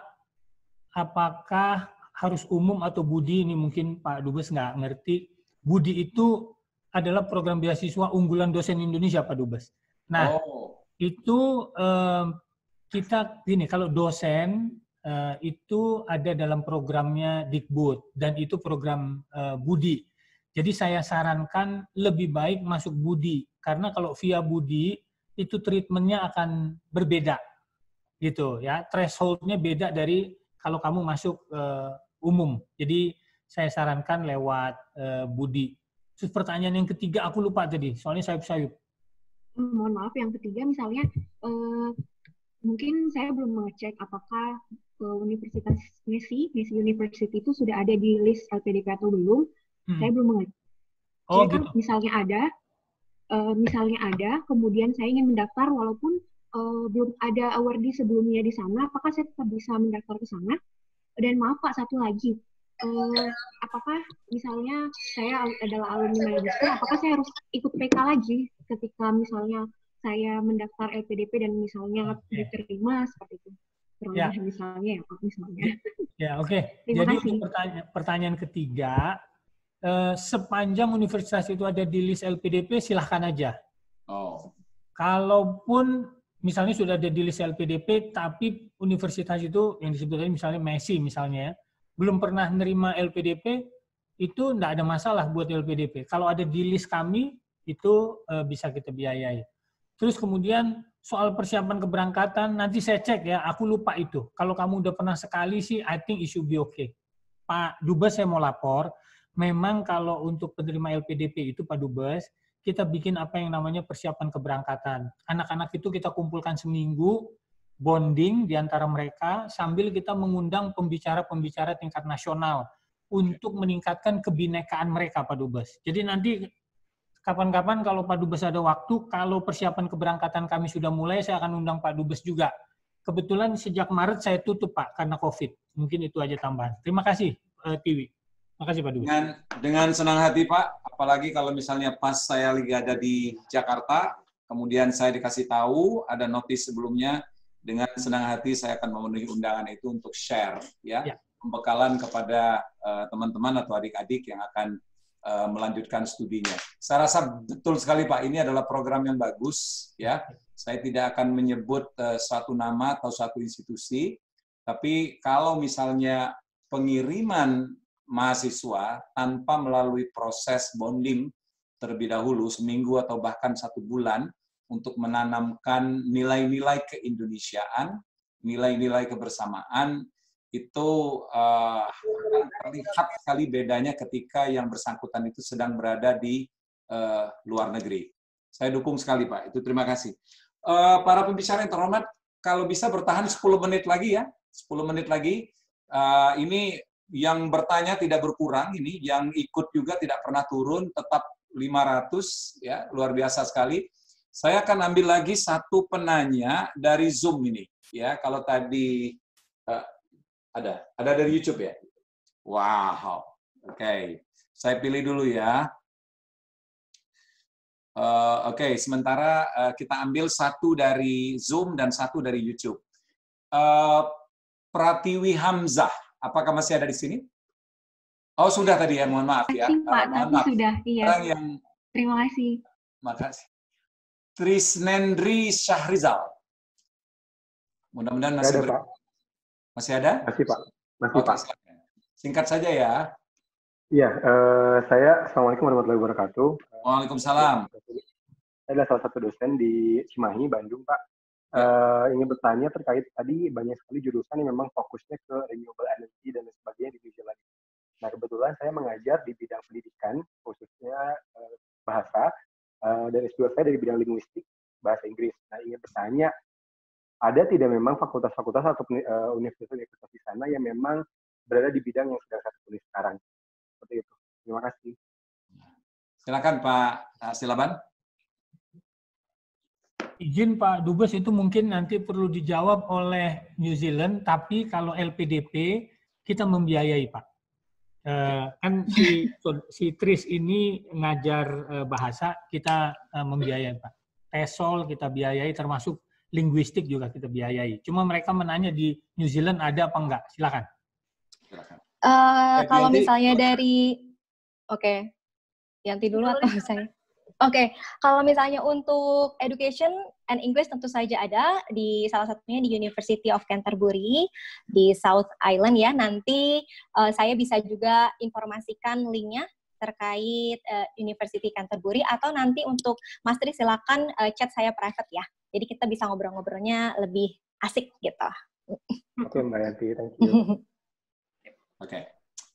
apakah harus umum atau BUDI, ini mungkin Pak Dubes nggak ngerti. BUDI itu adalah program beasiswa unggulan dosen Indonesia, Pak Dubes. Nah, itu kita gini, kalau dosen itu ada dalam programnya Dikbud, dan itu program BUDI. Jadi saya sarankan lebih baik masuk BUDI, karena kalau via BUDI itu treatmentnya akan berbeda, gitu ya. Thresholdnya beda dari kalau kamu masuk umum. Jadi saya sarankan lewat BUDI. Terus pertanyaan yang ketiga aku lupa tadi, soalnya sayup-sayup. Mohon maaf, yang ketiga misalnya mungkin saya belum mengecek apakah Universitas Massey University itu sudah ada di list LPDP atau belum. Saya belum mengecek. Oh, jika gitu. misalnya ada, kemudian saya ingin mendaftar walaupun belum ada awardee sebelumnya di sana, apakah saya tetap bisa mendaftar ke sana? Dan maaf Pak, satu lagi, apakah misalnya saya adalah alumni magister, apakah saya harus ikut PK lagi ketika misalnya saya mendaftar LPDP dan misalnya diterima seperti itu? Ya. Misalnya ya Pak, misalnya. Ya, oke. Jadi untuk pertanyaan ketiga, sepanjang universitas itu ada di list LPDP, silahkan aja. Kalaupun misalnya sudah ada di list LPDP, tapi universitas itu yang disebut tadi misalnya Massey misalnya, belum pernah nerima LPDP, itu tidak ada masalah buat LPDP. Kalau ada di list kami, itu bisa kita biayai. Terus kemudian soal persiapan keberangkatan, nanti saya cek ya, aku lupa itu. Kalau kamu udah pernah sekali sih, I think it should be okay. Pak Dubes, saya mau lapor, memang kalau untuk penerima LPDP itu Pak Dubes, kita bikin apa yang namanya persiapan keberangkatan. Anak-anak itu kita kumpulkan seminggu, bonding di antara mereka, sambil kita mengundang pembicara-pembicara tingkat nasional untuk meningkatkan kebinekaan mereka, Pak Dubes. Jadi nanti kapan-kapan kalau Pak Dubes ada waktu, kalau persiapan keberangkatan kami sudah mulai, saya akan undang Pak Dubes juga. Kebetulan sejak Maret saya tutup, Pak, karena COVID. Mungkin itu aja tambahan. Terima kasih, Tiwi. Terima kasih, Pak Dubes. Dengan senang hati, Pak. Apalagi kalau misalnya pas saya lagi ada di Jakarta, kemudian saya dikasih tahu, ada notis sebelumnya, dengan senang hati saya akan memenuhi undangan itu untuk share, ya. Pembekalan kepada teman-teman atau adik-adik yang akan melanjutkan studinya. Saya rasa betul sekali, Pak, ini adalah program yang bagus, ya. Saya tidak akan menyebut suatu nama atau suatu institusi, tapi kalau misalnya pengiriman mahasiswa tanpa melalui proses bonding terlebih dahulu, seminggu atau bahkan 1 bulan, untuk menanamkan nilai-nilai keindonesiaan, nilai-nilai kebersamaan, itu terlihat sekali bedanya ketika yang bersangkutan itu sedang berada di luar negeri. Saya dukung sekali, Pak. Itu terima kasih. Para pembicara yang terhormat, kalau bisa bertahan 10 menit lagi ya. 10 menit lagi. Ini yang bertanya tidak berkurang, ini yang ikut juga tidak pernah turun, tetap 500, ya, luar biasa sekali. Saya akan ambil lagi satu penanya dari Zoom ini. Ya, kalau tadi ada dari YouTube ya. Wow, oke. Saya pilih dulu ya. Oke, sementara kita ambil satu dari Zoom dan satu dari YouTube. Pratiwi Hamzah, apakah masih ada di sini? Oh, sudah tadi ya, mohon maaf ya. Pak, Mohon tapi maaf. sudah, iya. Terima kasih. Makasih. Trisnendri Syahrizal. Mudah-mudahan masih ada, Pak. Masih ada? Masih, Pak. Masih, Oke, Pak. silakan. Singkat saja ya. Iya, saya Assalamualaikum warahmatullahi wabarakatuh. Waalaikumsalam. Saya adalah salah satu dosen di Cimahi, Bandung, Pak. Ingin bertanya terkait tadi banyak sekali jurusan yang memang fokusnya ke renewable energy dan sebagainya di New Zealand. Nah, kebetulan saya mengajar di bidang pendidikan, khususnya bahasa, dan S2 saya dari bidang linguistik, bahasa Inggris. Nah, ingin bertanya, ada tidak memang fakultas-fakultas atau universitas-universitas di sana yang memang berada di bidang yang sedang saya tulis sekarang? Seperti itu. Terima kasih. Silakan Pak Silaban. Izin Pak Dubes, itu mungkin nanti perlu dijawab oleh New Zealand, tapi kalau LPDP kita membiayai Pak. Kan si Tris ini ngajar bahasa, kita membiayai Pak. TESOL kita biayai, termasuk linguistik juga kita biayai. Cuma mereka menanya di New Zealand ada apa enggak? Silakan. Kalau misalnya dari, Yanti dulu atau saya? Kalau misalnya untuk education and English tentu saja ada di salah satunya di University of Canterbury di South Island ya. Nanti saya bisa juga informasikan linknya terkait University Canterbury, atau nanti untuk Mas Tri silakan chat saya private ya. Jadi kita bisa ngobrol-ngobrolnya lebih asik gitu. Oke Mbak Yanti, thank you. Oke,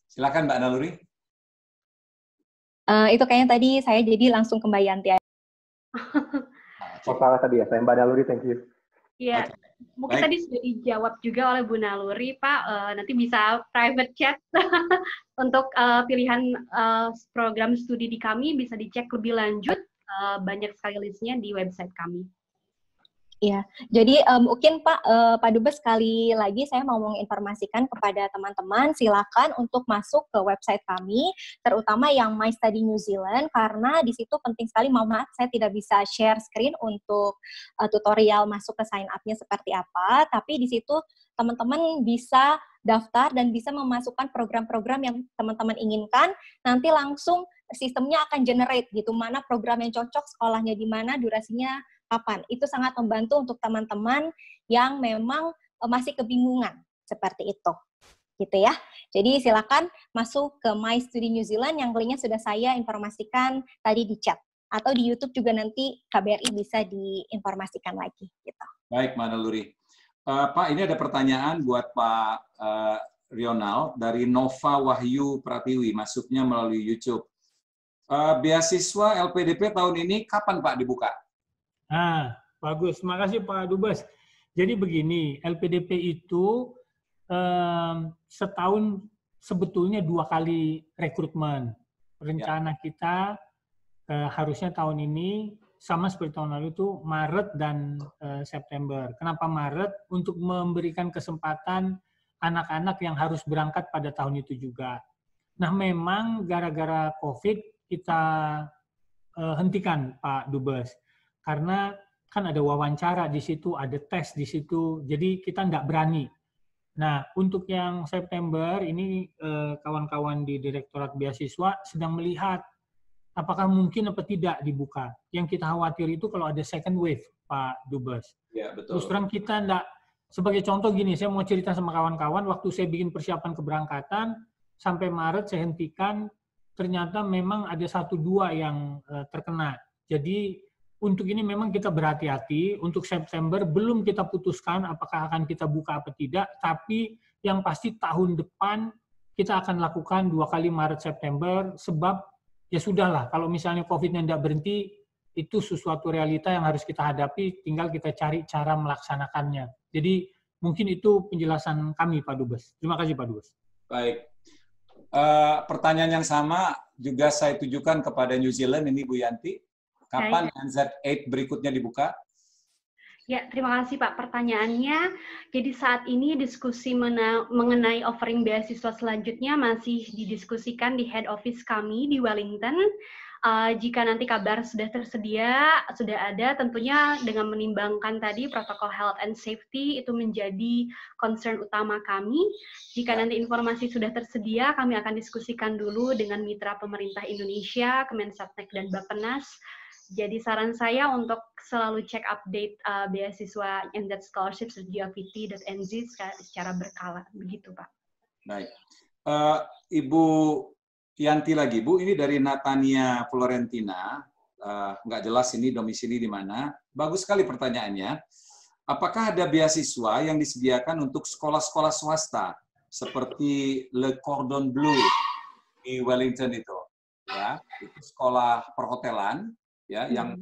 silakan Mbak Naluri. Itu kayaknya tadi saya jadi langsung ke Mbak Yanti. Salah tadi ya, saya Mbak Naluri, thank you. Iya, mungkin tadi sudah dijawab juga oleh Bu Naluri, Pak. Nanti bisa private chat untuk pilihan program studi di kami, bisa dicek lebih lanjut. Banyak sekali listnya di website kami. Iya, jadi mungkin Pak Dubes sekali lagi saya mau menginformasikan kepada teman-teman, silakan untuk masuk ke website kami, terutama yang My Study New Zealand, karena di situ penting sekali, maaf saya tidak bisa share screen untuk tutorial masuk ke sign up-nya seperti apa, tapi di situ teman-teman bisa daftar dan bisa memasukkan program-program yang teman-teman inginkan, nanti langsung sistemnya akan generate gitu, mana program yang cocok, sekolahnya di mana, durasinya kapan. Itu sangat membantu untuk teman-teman yang memang masih kebingungan seperti itu. Gitu ya. Jadi silakan masuk ke My Study New Zealand yang linknya sudah saya informasikan tadi di chat. Atau di YouTube juga nanti KBRI bisa diinformasikan lagi. Gitu. Baik, Mbak Naluri. Pak, ini ada pertanyaan buat Pak Rional dari Nova Wahyu Pratiwi, masuknya melalui YouTube. Beasiswa LPDP tahun ini kapan Pak dibuka? Nah, bagus. Terima kasih Pak Dubes. Jadi begini, LPDP itu setahun sebetulnya 2 kali rekrutmen. Rencana kita harusnya tahun ini sama seperti tahun lalu itu Maret dan September. Kenapa Maret? Untuk memberikan kesempatan anak-anak yang harus berangkat pada tahun itu juga. Nah, memang gara-gara COVID kita hentikan Pak Dubes. Karena kan ada wawancara di situ, ada tes di situ, jadi kita nggak berani. Nah, untuk yang September, ini kawan-kawan di Direktorat Beasiswa sedang melihat apakah mungkin atau tidak dibuka. Yang kita khawatir itu kalau ada second wave, Pak Dubes. Ya, betul. Terus terang kita nggak, sebagai contoh gini, saya mau cerita sama kawan-kawan, waktu saya bikin persiapan keberangkatan, sampai Maret saya hentikan, ternyata memang ada 1-2 yang terkena. Jadi, untuk ini memang kita berhati-hati, untuk September belum kita putuskan apakah akan kita buka atau tidak, tapi yang pasti tahun depan kita akan lakukan 2 kali Maret-September, sebab ya sudahlah, kalau misalnya COVID-nya tidak berhenti, itu sesuatu realita yang harus kita hadapi, tinggal kita cari cara melaksanakannya. Jadi mungkin itu penjelasan kami Pak Dubes. Terima kasih Pak Dubes. Baik. Pertanyaan yang sama juga saya tujukan kepada New Zealand, ini Bu Yanti. Kapan NZ8 berikutnya dibuka? Ya, terima kasih Pak. Pertanyaannya, jadi saat ini diskusi mengenai offering beasiswa selanjutnya masih didiskusikan di head office kami di Wellington. Jika nanti kabar sudah tersedia, sudah ada, tentunya dengan menimbangkan tadi protokol health and safety itu menjadi concern utama kami. Jika nanti informasi sudah tersedia, kami akan diskusikan dulu dengan mitra pemerintah Indonesia, Kemensatek dan Bappenas. Jadi saran saya untuk selalu cek update beasiswa NZ Scholarships di geovt.nz secara berkala, begitu Pak. Baik, Ibu Yanti lagi, Bu, ini dari Natania Florentina, nggak jelas ini domisili di mana. Bagus sekali pertanyaannya. Apakah ada beasiswa yang disediakan untuk sekolah-sekolah swasta seperti Le Cordon Bleu di Wellington itu, ya, itu sekolah perhotelan. Ya, yang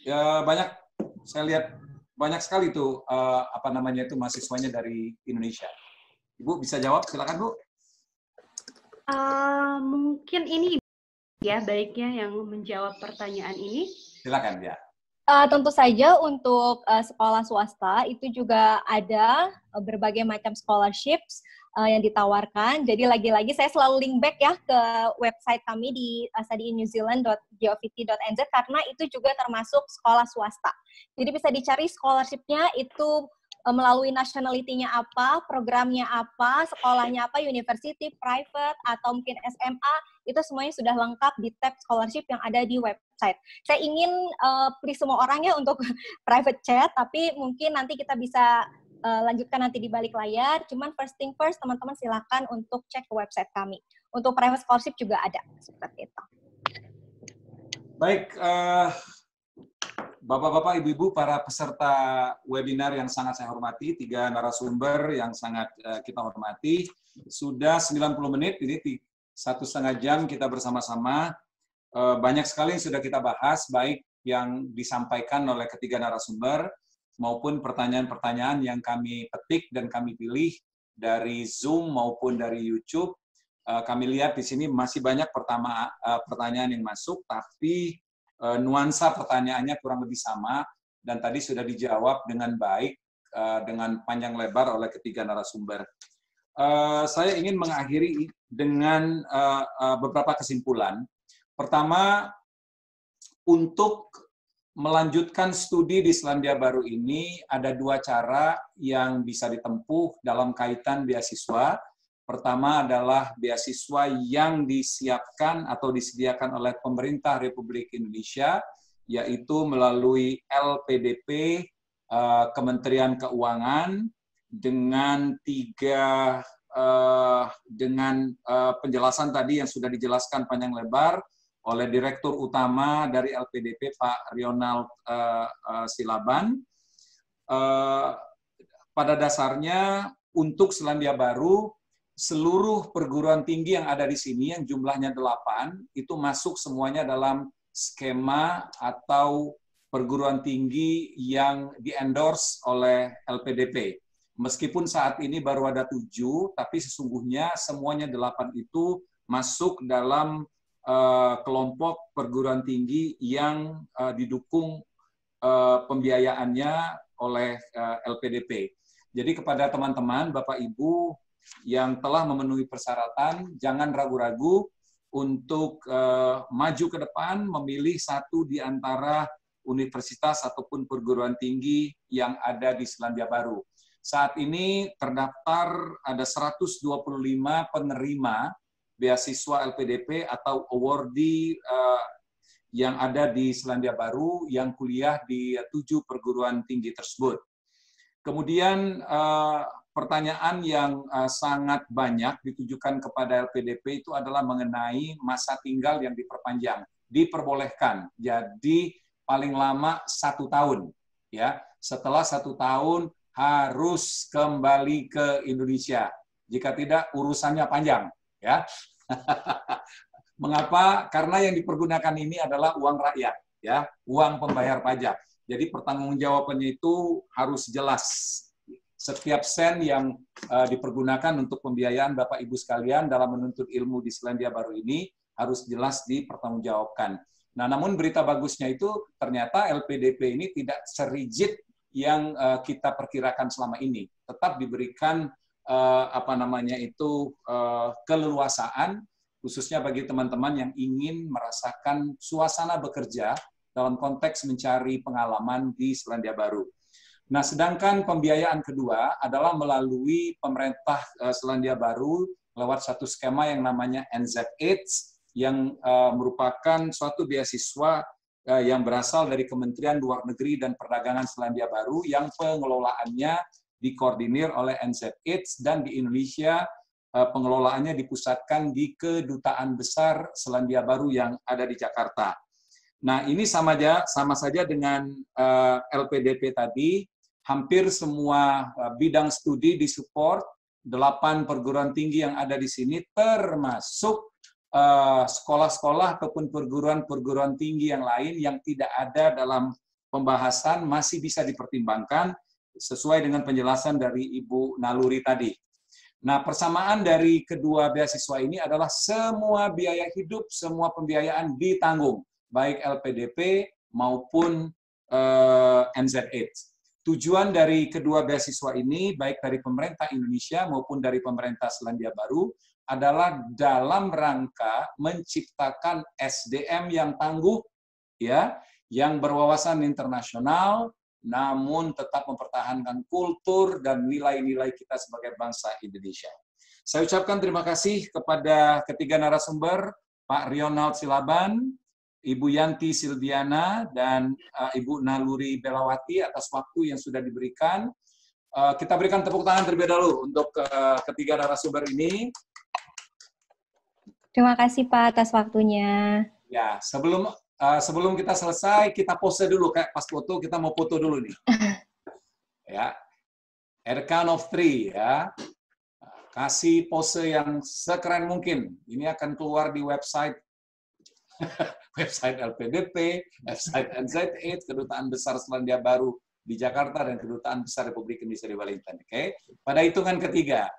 ya banyak, saya lihat banyak sekali itu apa namanya itu mahasiswanya dari Indonesia. Ibu bisa jawab, silakan Bu. Mungkin ini ya baiknya yang menjawab pertanyaan ini. Silakan ya. Tentu saja untuk sekolah swasta itu juga ada berbagai macam scholarships yang ditawarkan. Jadi lagi-lagi saya selalu link back ya ke website kami di studyinNewzealand.govt.nz karena itu juga termasuk sekolah swasta. Jadi bisa dicari scholarship-nya itu melalui nationality-nya apa, programnya apa, sekolahnya apa, university, private, atau mungkin SMA, itu semuanya sudah lengkap di tab scholarship yang ada di website. Saya ingin please semua orang ya untuk private chat, tapi mungkin nanti kita bisa lanjutkan nanti di balik layar. Cuman first thing first, teman-teman silakan untuk cek ke website kami. Untuk private scholarship juga ada, seperti itu. Baik, Bapak-bapak, Ibu-ibu, para peserta webinar yang sangat saya hormati, 3 narasumber yang sangat kita hormati, sudah 90 menit, ini 1,5 jam kita bersama-sama. Banyak sekali yang sudah kita bahas, baik yang disampaikan oleh ketiga narasumber, maupun pertanyaan-pertanyaan yang kami petik dan kami pilih dari Zoom maupun dari YouTube. Kami lihat di sini masih banyak pertanyaan yang masuk, tapi nuansa pertanyaannya kurang lebih sama, dan tadi sudah dijawab dengan baik, dengan panjang lebar oleh ketiga narasumber. Saya ingin mengakhiri dengan beberapa kesimpulan. Pertama, untuk melanjutkan studi di Selandia Baru ini ada 2 cara yang bisa ditempuh dalam kaitan beasiswa. Pertama adalah beasiswa yang disiapkan atau disediakan oleh pemerintah Republik Indonesia, yaitu melalui LPDP, Kementerian Keuangan, dengan penjelasan tadi yang sudah dijelaskan panjang lebar oleh Direktur Utama dari LPDP, Pak Ronald Silaban. Pada dasarnya, untuk Selandia Baru, seluruh perguruan tinggi yang ada di sini, yang jumlahnya 8, itu masuk semuanya dalam skema atau perguruan tinggi yang di-endorse oleh LPDP. Meskipun saat ini baru ada 7, tapi sesungguhnya semuanya 8 itu masuk dalam kelompok perguruan tinggi yang didukung pembiayaannya oleh LPDP. Jadi kepada teman-teman, Bapak Ibu yang telah memenuhi persyaratan, jangan ragu-ragu untuk maju ke depan, memilih satu di antara universitas ataupun perguruan tinggi yang ada di Selandia Baru. Saat ini terdaftar ada 125 penerima beasiswa LPDP atau awardee yang ada di Selandia Baru yang kuliah di 7 perguruan tinggi tersebut. Kemudian pertanyaan yang sangat banyak ditujukan kepada LPDP itu adalah mengenai masa tinggal yang diperpanjang. Diperbolehkan, jadi paling lama 1 tahun. Ya, setelah 1 tahun harus kembali ke Indonesia. Jika tidak, urusannya panjang. Ya. Mengapa? Karena yang dipergunakan ini adalah uang rakyat, ya, uang pembayar pajak. Jadi pertanggungjawabannya itu harus jelas. Setiap sen yang dipergunakan untuk pembiayaan Bapak Ibu sekalian dalam menuntut ilmu di Selandia Baru ini harus jelas dipertanggungjawabkan. Nah, namun berita bagusnya itu ternyata LPDP ini tidak serigid yang kita perkirakan selama ini. Tetap diberikan keleluasaan, khususnya bagi teman-teman yang ingin merasakan suasana bekerja dalam konteks mencari pengalaman di Selandia Baru. Nah, sedangkan pembiayaan kedua adalah melalui pemerintah Selandia Baru lewat satu skema yang namanya NZ-AIDS, yang merupakan suatu beasiswa yang berasal dari Kementerian Luar Negeri dan Perdagangan Selandia Baru yang pengelolaannya dikoordinir oleh NZ-AIDS, dan di Indonesia pengelolaannya dipusatkan di Kedutaan Besar Selandia Baru yang ada di Jakarta. Nah, ini sama saja dengan LPDP tadi, hampir semua bidang studi disupport, 8 perguruan tinggi yang ada di sini, termasuk sekolah-sekolah ataupun perguruan tinggi yang lain yang tidak ada dalam pembahasan masih bisa dipertimbangkan sesuai dengan penjelasan dari Ibu Naluri tadi. Nah, persamaan dari kedua beasiswa ini adalah semua biaya hidup, semua pembiayaan ditanggung, baik LPDP maupun NZ-AIDS. Tujuan dari kedua beasiswa ini, baik dari pemerintah Indonesia maupun dari pemerintah Selandia Baru, adalah dalam rangka menciptakan SDM yang tangguh, ya, yang berwawasan internasional, namun tetap mempertahankan kultur dan nilai-nilai kita sebagai bangsa Indonesia. Saya ucapkan terima kasih kepada ketiga narasumber, Pak Rionald Silaban, Ibu Yanti Silviana, dan Ibu Naluri Belawati atas waktu yang sudah diberikan. Kita berikan tepuk tangan terlebih dahulu untuk ketiga narasumber ini. Terima kasih Pak atas waktunya. Ya, sebelum kita selesai, kita pose dulu, kayak pas foto, kita mau foto dulu nih. Ya, at the count of 3 ya. Kasih pose yang sekeren mungkin. Ini akan keluar di website website LPDP, website NZ-AIDS, Kedutaan Besar Selandia Baru di Jakarta, dan Kedutaan Besar Republik Indonesia di Wellington. Oke, pada hitungan ketiga.